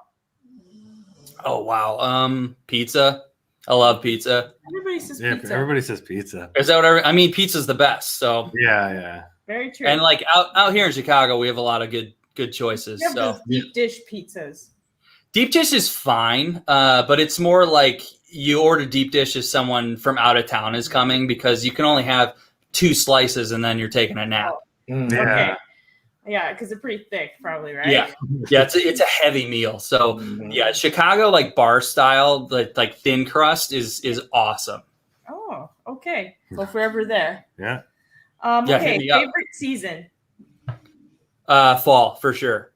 Oh wow, pizza. I love pizza. Everybody says Yeah, pizza. everybody says pizza. Is that what I mean? Pizza's the best. So Yeah. Very true. and like out here in Chicago, we have a lot of good choices. You have So those deep dish pizzas. deep dish is fine, but it's more like you order deep dish if someone from out of town is coming because you can only have 2 slices and then you're taking a nap. Yeah. Okay. Yeah, because they're pretty thick, probably, right? Yeah, it's a heavy meal. So yeah, Chicago like bar style, like thin crust is awesome. Oh, okay. Go forever there. Yeah. Okay, favorite season? Fall for sure.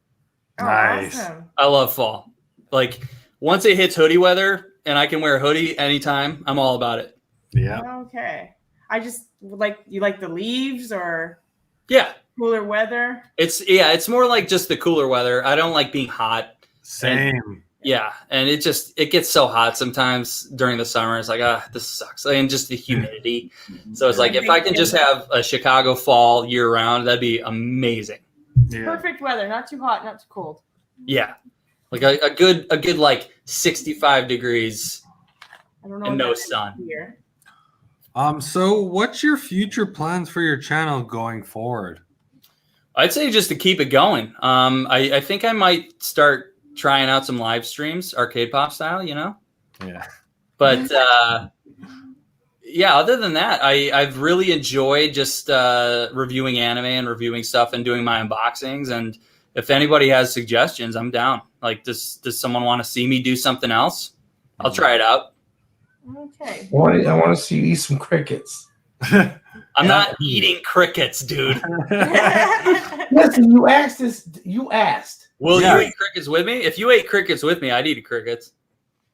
Oh, Nice. awesome. I love fall. Like once it hits hoodie weather and I can wear a hoodie anytime, I'm all about it. Yeah. Okay. I just you like the leaves or Yeah. cooler weather? It's more like just the cooler weather. I don't like being hot. Same. And it gets so hot sometimes during the summer. It's like, this sucks. And just the humidity. So it's like if I can just have a Chicago fall year round, that'd be amazing. Yeah. Perfect weather, not too hot, not too cold. Yeah. Like a good like 65 degrees I don't know. and what no that is sun. here. So what's your future plans for your channel going forward? I'd say just to keep it going. I think I might start trying out some live streams, arcade pop style, you know? Yeah. But yeah, other than that, I've really enjoyed just reviewing anime and reviewing stuff and doing my unboxings. And if anybody has suggestions, I'm down. Like, does someone want to see me do something else? I'll try it out. Okay. I want to see you eat some crickets. I'm not eating crickets, dude. Listen, you asked this. You asked. Will you eat crickets with me? If you ate crickets with me, I'd eat crickets.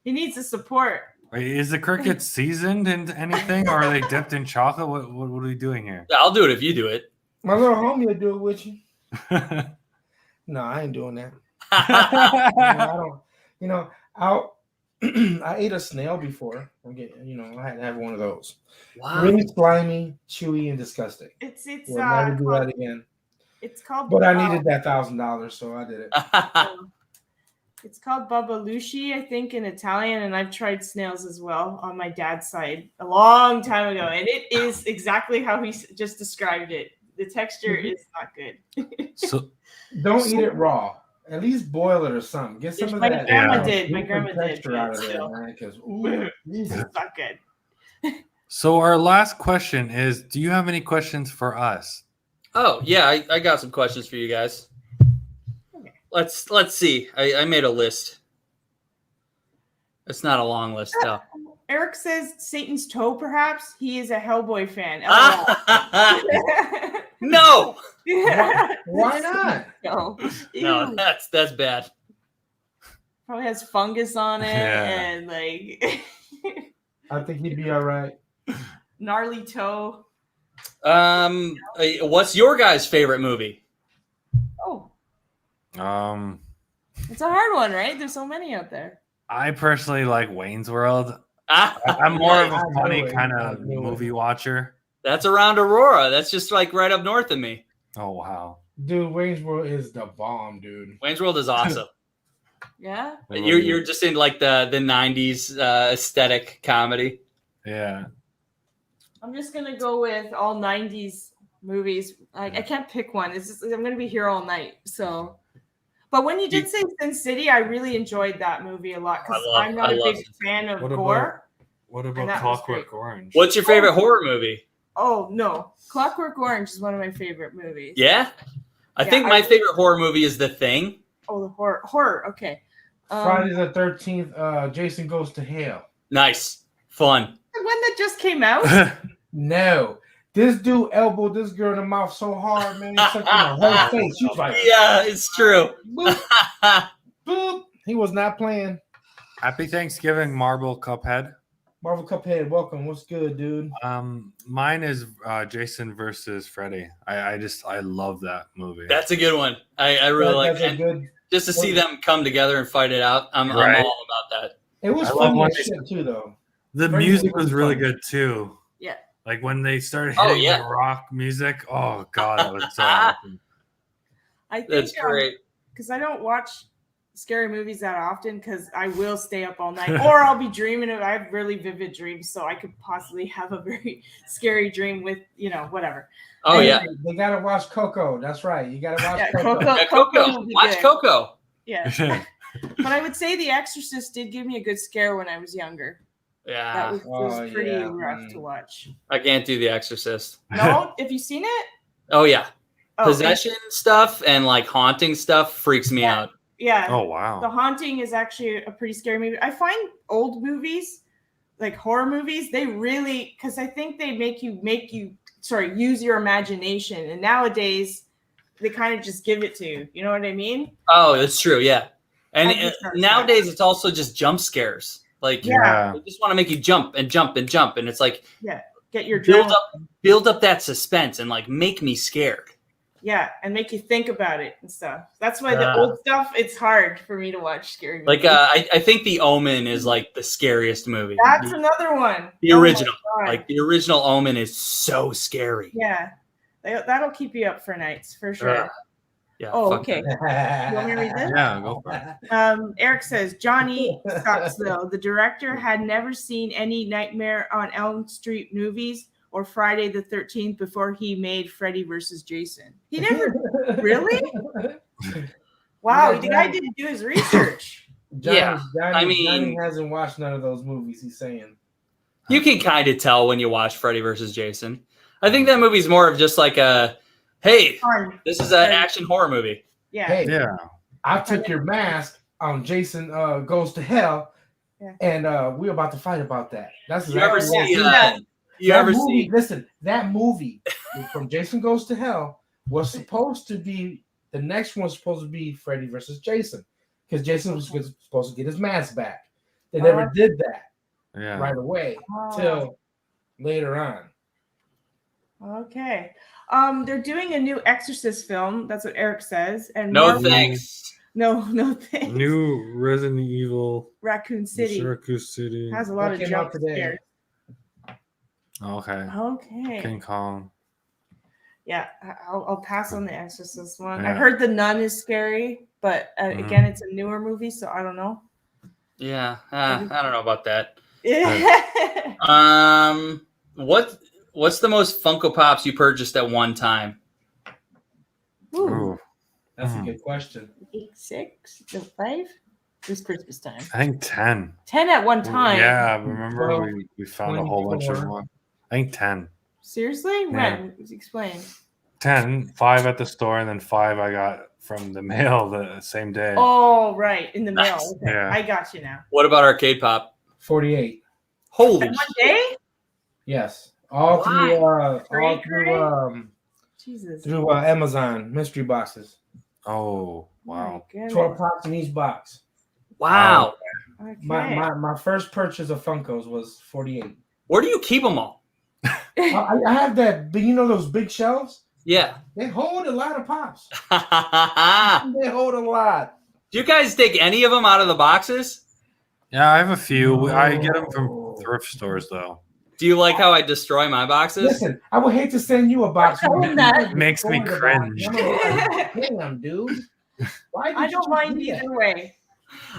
He needs the support. Wait, is the cricket seasoned in anything, or are they dipped in chocolate? What are we doing here? I'll do it if you do it. My little homie will do it with you. No, I ain't doing that. I don't. You know, I ate a snail before. I had to have one of those. Wow. Really slimy, chewy, and disgusting. It's We'll never do that again. It's called. But I needed that $1,000, so I did it. It's called babalushi, I think, in Italian, and I've tried snails as well on my dad's side a long time ago, and it is exactly how he just described it. The texture is not good. So don't eat it raw. At least boil it or something. Get some of my that. grandma did. My grandma did. Texture out of there, Still. man. Because It's not good. So our last question is: do you have any questions for us? Oh yeah, I got some questions for you guys. Okay. Let's see. I made a list. It's not a long list though. Eric says Satan's toe, perhaps. He is a Hellboy fan. No, Why not? No. no, Ew. that's bad. Probably has fungus on it Yeah. and like I think he'd be all right. gnarly toe. What's your guys' favorite movie? Oh, Um, it's a hard one, right? There's so many out there. I personally like Wayne's World. Ah, I'm more of I a knew funny it. kind I of knew it. movie watcher. that's around Aurora. That's just like right up north of me. Oh wow. Dude, Wayne's World is the bomb, dude. Wayne's World is awesome. Yeah. You're just in like the 90s aesthetic comedy. Yeah. I'm just gonna go with all 90s movies. I can't pick one. It's just I'm gonna be here all night. So, but when you did say Sin City, I really enjoyed that movie a lot because I'm not a big fan of What gore. What And about that was Clockwork Orange? What's your favorite horror movie? Oh no, Clockwork Orange is one of my favorite movies. Yeah, I Yeah, think my favorite horror movie is The Thing. Oh, the horror. Okay. Friday the 13th, Jason Goes to Hell. Nice, fun. The one that just came out. No. This dude elbowed this girl in the mouth so hard, man. It took her whole face. She was like, Yeah, it's true. boop, boop. He was not playing. Happy Thanksgiving, Marble Cuphead. Marvel Cuphead, welcome. What's good, dude? Mine is Jason versus Freddy. I love that movie. That's a good one. I really like That's a it. good. Just to see them come together and fight it out. I'm Right. all about that. It was I love funny when as they- shit too, though. The Freddy music was was really fun. good too. Yeah. Like when they started Oh, hitting yeah. the rock music. Oh god, that was so awesome. I think That's great. because I don't watch scary movies that often because I will stay up all night or I'll be dreaming of. I have really vivid dreams, so I could possibly have a very scary dream with whatever. Oh yeah, They gotta watch Coco. That's right. You gotta watch Yeah, Coco. Coco. yeah Coco Coco. would be Watch good. Coco. Yeah, but I would say The Exorcist did give me a good scare when I was younger. That Yeah, was, it was Oh, pretty yeah. rough to watch. I can't do The Exorcist. No, have you seen it? Oh yeah, Oh, possession stuff and like haunting stuff freaks me Yeah. out. Yeah. Oh The wow. Haunting is actually a pretty scary movie. I find old movies, like horror movies, they really because I think they make you use your imagination. And nowadays, they kind of just give it to you. You know what I mean? Oh, that's true. Yeah, and I just started nowadays it's also just jump scares. Like Yeah. they just want to make you jump and jump and jump, and it's like Get your build adrenaline. build up that suspense and like make me scared. Yeah, and make you think about it and stuff. That's why the Yeah. old stuff, it's hard for me to watch scary movies. Like I think The Omen is like the scariest movie. That's another one. The Oh my original. God. Like the original Omen is so scary. Yeah. That'll keep you up for nights for sure. Yeah. Oh, fuck okay. You want me to read this? Yeah, go for it. Eric says Johnny sucks though. The director had never seen any Nightmare on Elm Street movies or Friday the 13th before he made Freddy versus Jason. He never really? Wow, Yeah, the guy Johnny- didn't do his research. Yeah, Johnny I mean- hasn't watched none of those movies. He's saying. You can kind of tell when you watch Freddy versus Jason. I think that movie's more of just like a, hey, Fun. this is an action horror movie. Yeah. Hey, Yeah. I took your mask on Jason Goes to Hell, Yeah. and we're about to fight about that. That's You ever exactly what see? it is. Yeah. You That ever movie, see? Listen, that movie from Jason Goes to Hell was supposed to be the next one. Was supposed to be Freddy versus Jason because Jason was supposed to get his mask back. They never did that Yeah. right away Oh, till later on. okay. They're doing a new Exorcist film. That's what Eric says. And No Marvel- thanks. No thanks. New Resident Evil Raccoon City Berserk City. has a lot That of came out jump today. scares. Okay. Okay. King Kong. Yeah, I'll pass on the Exorcist one. I Yeah. heard The Nun is scary, but Mhm. again, it's a newer movie, so I don't know. Yeah, I don't know about that. What's the most Funko Pops you purchased at one time? Ooh, Ooh. That's a Mhm. good question. 6, 5? It was Christmas time. I think 10. 10 at one time. Yeah, remember Well, we found a whole bunch of 24. them. I think 10. Seriously? Yeah. When? Explain. 10, 5 at the store, and then 5 I got from the mail the same day. Oh, right, in the mail. Nice. Okay. Yeah. I got you now. What about Arcade Pop? 48. Holy In one day? Yes, all Great, through Amazon mystery boxes. Oh, wow. 12 pops in each box. wow. Okay. My first purchase of Funkos was 48. Where do you keep them all? I have that, but you know those big shelves? Yeah. They hold a lot of pops. Do They hold a lot. you guys take any of them out of the boxes? Yeah, I have a few. I get them from thrift stores, though. Do you like how I destroy my boxes? Listen, I would hate to send you a box. Tell them that. Makes me cringe. Damn, dude. Why I don't mind either way.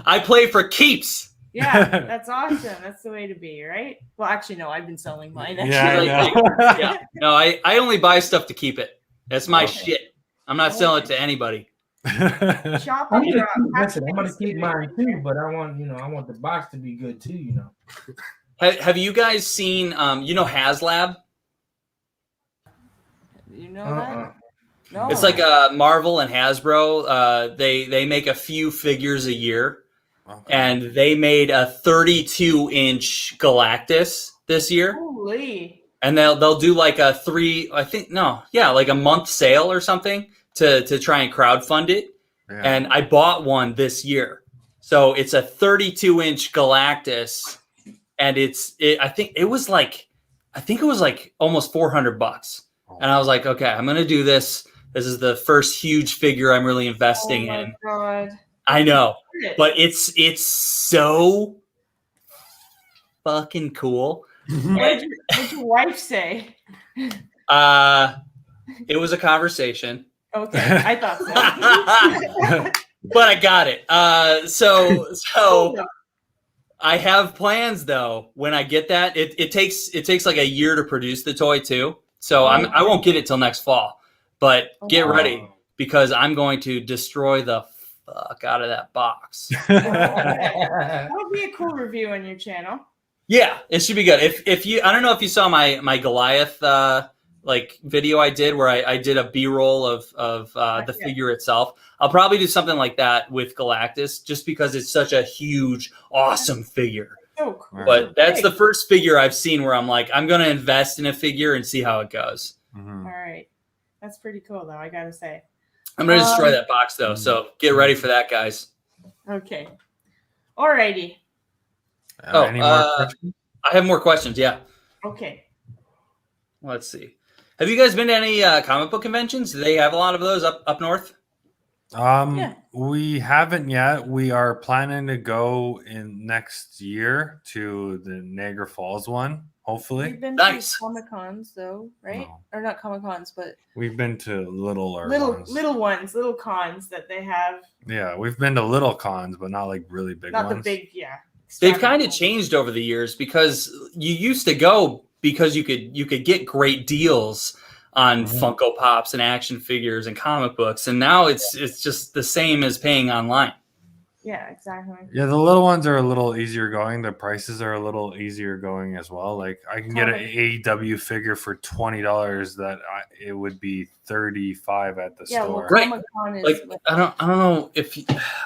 I play for keeps. Yeah, that's awesome. That's the way to be, right? Well, actually, no, I've been selling mine. Yeah, Actually. I know. Yeah. No, I only buy stuff to keep it. That's my Okay. shit. I'm not selling it to anybody. Shop I'm and gonna drop. listen, I'm gonna keep mine too, but I want the box to be good too, you know. Have you guys seen HasLab? You know Uh-uh. that? No. It's like Marvel and Hasbro. They make a few figures a year, and they made a 32-inch Galactus this year. Holy. And they'll do like a like a month sale or something to try and crowdfund it. Yeah. And I bought one this year. So it's a 32-inch Galactus, and I think it was like almost $400. And I was like, okay, I'm gonna do this. This is the first huge figure I'm really investing in. Oh my god. I know, but it's so fucking cool. What did your wife say? It was a conversation. Okay, I thought so. But I got it. So I have plans though. When I get that, it takes like a year to produce the toy too. So I won't get it till next fall. But get ready because I'm going to destroy the fuck out of that box. That'll be a cool review on your channel. Yeah, it should be good. If you, I don't know if you saw my Goliath video I did where I did a B-roll of the figure itself. I'll probably do something like that with Galactus just because it's such a huge, awesome figure. So cool. But that's the first figure I've seen where I'm like, I'm going to invest in a figure and see how it goes. Mhm. All right. That's pretty cool, though, I gotta say. I'm going to destroy that box, though. So get ready for that, guys. Okay. Alrighty. Any more questions? I have more questions. Yeah. Okay. Let's see. Have you guys been to any comic book conventions? Do they have a lot of those up north? Yeah. We haven't yet. We are planning to go in next year to the Niagara Falls one, hopefully. We've been Nice. to Comic Cons, though, right? No. Or not Comic Cons, but We've been to little ones, little cons that they have. Yeah, we've been to little cons, but not like really big Not ones. the big, yeah. They've extravagant kind of ones. changed over the years because you used to go because you could get great deals on Funko Pops and action figures and comic books, and now it's just the same as paying online. Yeah, exactly. Yeah, the little ones are a little easier going. The prices are a little easier going as well. Like I can get an AEW figure for $20 that it would be $35 at the Yeah, store. well, Right. Comic Con is Like I don't know if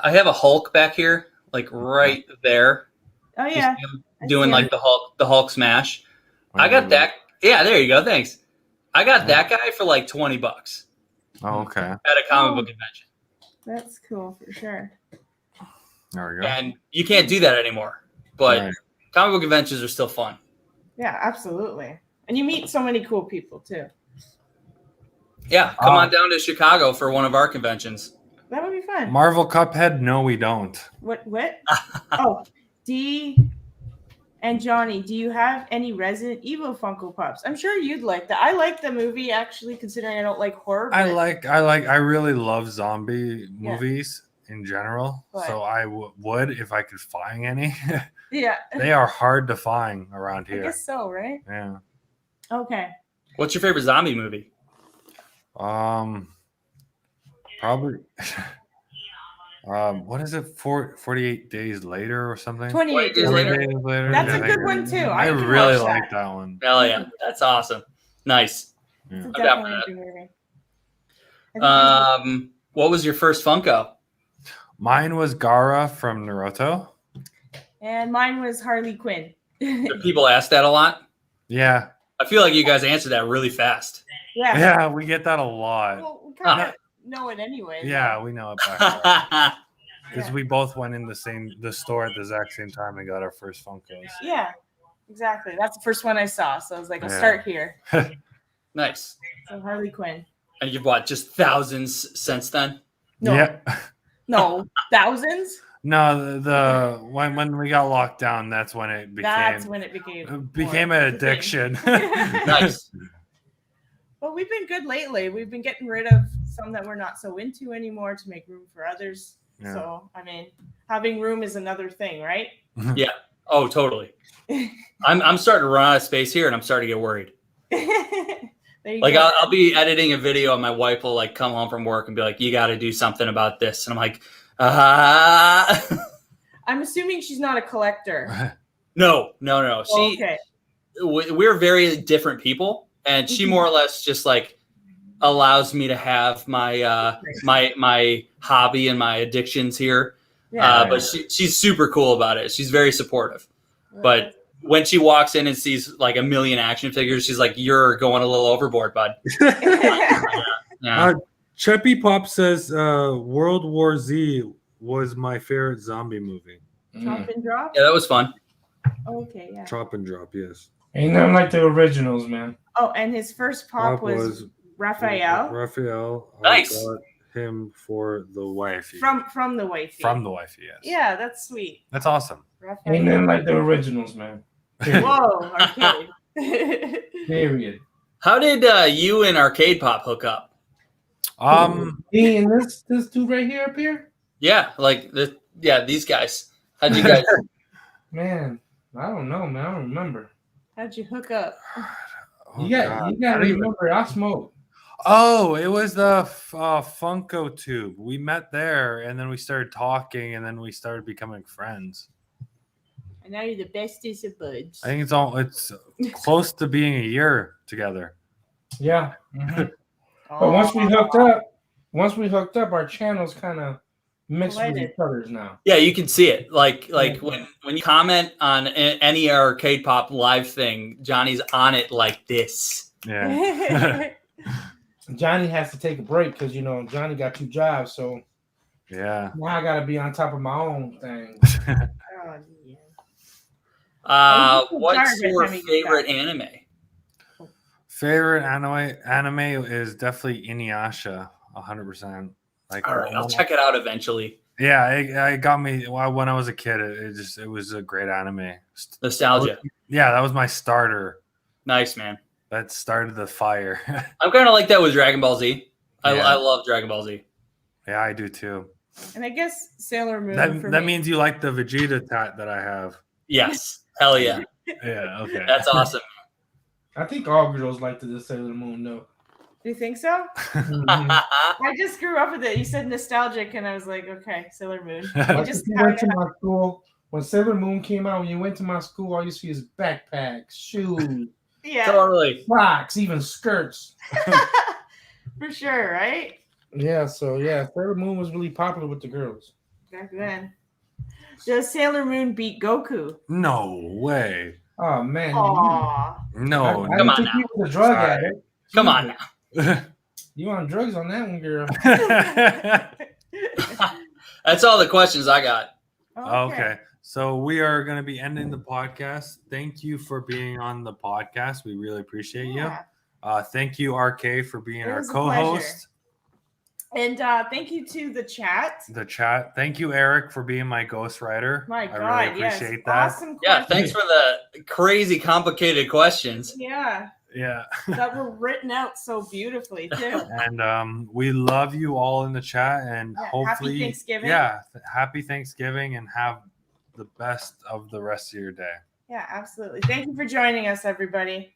I have a Hulk back here, like right there. oh yeah, Doing like the Hulk smash. I got that. Yeah, there you go. Thanks. I got that guy for like $20 Oh, okay. at a comic book convention, that's cool for sure. There we go. and you can't do that anymore. But Right. comic book conventions are still fun. Yeah, absolutely. And you meet so many cool people too. Yeah, come on down to Chicago for one of our conventions. That would be fun. Marvel Cuphead? No, we don't. What? Oh, D and Johnny, do you have any Resident Evil Funko Pops? I'm sure you'd like that. I like the movie actually, considering I don't like horror. I but- I really love zombie movies in general. But- So I would if I could find any. Yeah, They are hard to find around I here. guess so, right? Yeah. Okay. What's your favorite zombie movie? Probably. What is it? 48 days later or something? 28 days 28 later. days later. That's I a think. good one too. I can really watch like that. that one. Hell yeah, that's awesome. Nice. It's a I'm down for definitely that. a good movie. What was your first Funko? Mine was Gara from Naruto. And mine was Harley Quinn. Do people ask that a lot? Yeah. I feel like you guys answered that really fast. Yeah. Yeah, we get that a lot. Well, we kind of know it anyway. Yeah, we know it back because we both went in the store at the exact same time and got our first Funkos. Yeah, exactly. That's the first one I saw, so I was like, I'll start here. Nice. So Harley Quinn. And you've bought just thousands since then? No, Yeah. no, thousands. No, when we got locked down, that's when it became an addiction. Nice. Well, we've been good lately. We've been getting rid of some that we're not so into anymore to make room for others. Yeah. So, I mean, having room is another thing, right? Yeah. Oh, totally. I'm starting to run out of space here, and I'm starting to get worried. Like I'll be editing a video, and my wife will like come home from work and be like, "You got to do something about this," and I'm like, I'm assuming she's not a collector. No. Okay. We're very different people, and she more or less just like allows me to have my my hobby and my addictions here. Yeah. But she's super cool about it. She's very supportive. But when she walks in and sees like a million action figures, she's like, "You're going a little overboard, bud." Yeah. Cheppy Pop says World War Z was my favorite zombie movie. Chop and drop? Yeah, that was fun. Okay, yeah. Chop and Drop, yes. Ain't nothing like the originals, man. Oh, and his first pop was Raphael. Raphael. Nice. I got him for the wifey. From the wifey. From the wifey, yes. Yeah, that's sweet. That's awesome. Raphael. Ain't nothing like the originals, man. Whoa, arcade. Period. How did you and Arcade Pop hook up? Me and this dude right here up here? Yeah, like these guys. How'd you guys? Man, I don't know, man. I don't remember. How'd you hook up? You got to remember, I smoke. Oh, it was the Funko tube. We met there, and then we started talking, and then we started becoming friends. And now you're the bestest of buds. I think it's close to being a year together. Yeah. Mm-hmm. But once we hooked up, our channels kind of mixed with each other's now. Yeah, you can see it. Like when you comment on any Arcade Pop live thing, Johnny's on it like this. Yeah. Johnny has to take a break because Johnny got 2 jobs, so yeah. Now I got to be on top of my own thing. What's your favorite anime? Favorite anime is definitely Inuyasha, 100%. Like, all right, I'll check it out eventually. Yeah, it got me when I was a kid. It was a great anime. Nostalgia. Yeah, that was my starter. Nice, man. That started the fire. I'm kind of like that with Dragon Ball Z. I love Dragon Ball Z. Yeah, I do too. And I guess Sailor Moon. That means you like the Vegeta tat that I have. Yes. Hell yeah. Yeah, okay. That's awesome. I think all girls like the Sailor Moon, though. Do you think so? Mm-hmm. I just grew up with it. You said nostalgic, and I was like, okay, Sailor Moon. Went to my school when Sailor Moon came out. When you went to my school, all you see is backpacks, shoes, totally, socks, even skirts. For sure, right? Yeah. So yeah, Sailor Moon was really popular with the girls back then. Does Sailor Moon beat Goku? No way. Oh man. No. Come on now. He was a drug addict. Come on now. You on drugs on that one, girl? That's all the questions I got. Okay. So we are going to be ending the podcast. Thank you for being on the podcast. We really appreciate you. Thank you, RK, for being our co-host. And thank you to the chat. Thank you, Eric, for being my ghostwriter. My God, I really appreciate that. Awesome yeah, thanks for the crazy, complicated questions. Yeah. Yeah. That were written out so beautifully, too. And we love you all in the chat. And hopefully, happy Thanksgiving. Yeah, happy Thanksgiving, and have the best of the rest of your day. Yeah, absolutely. Thank you for joining us, everybody.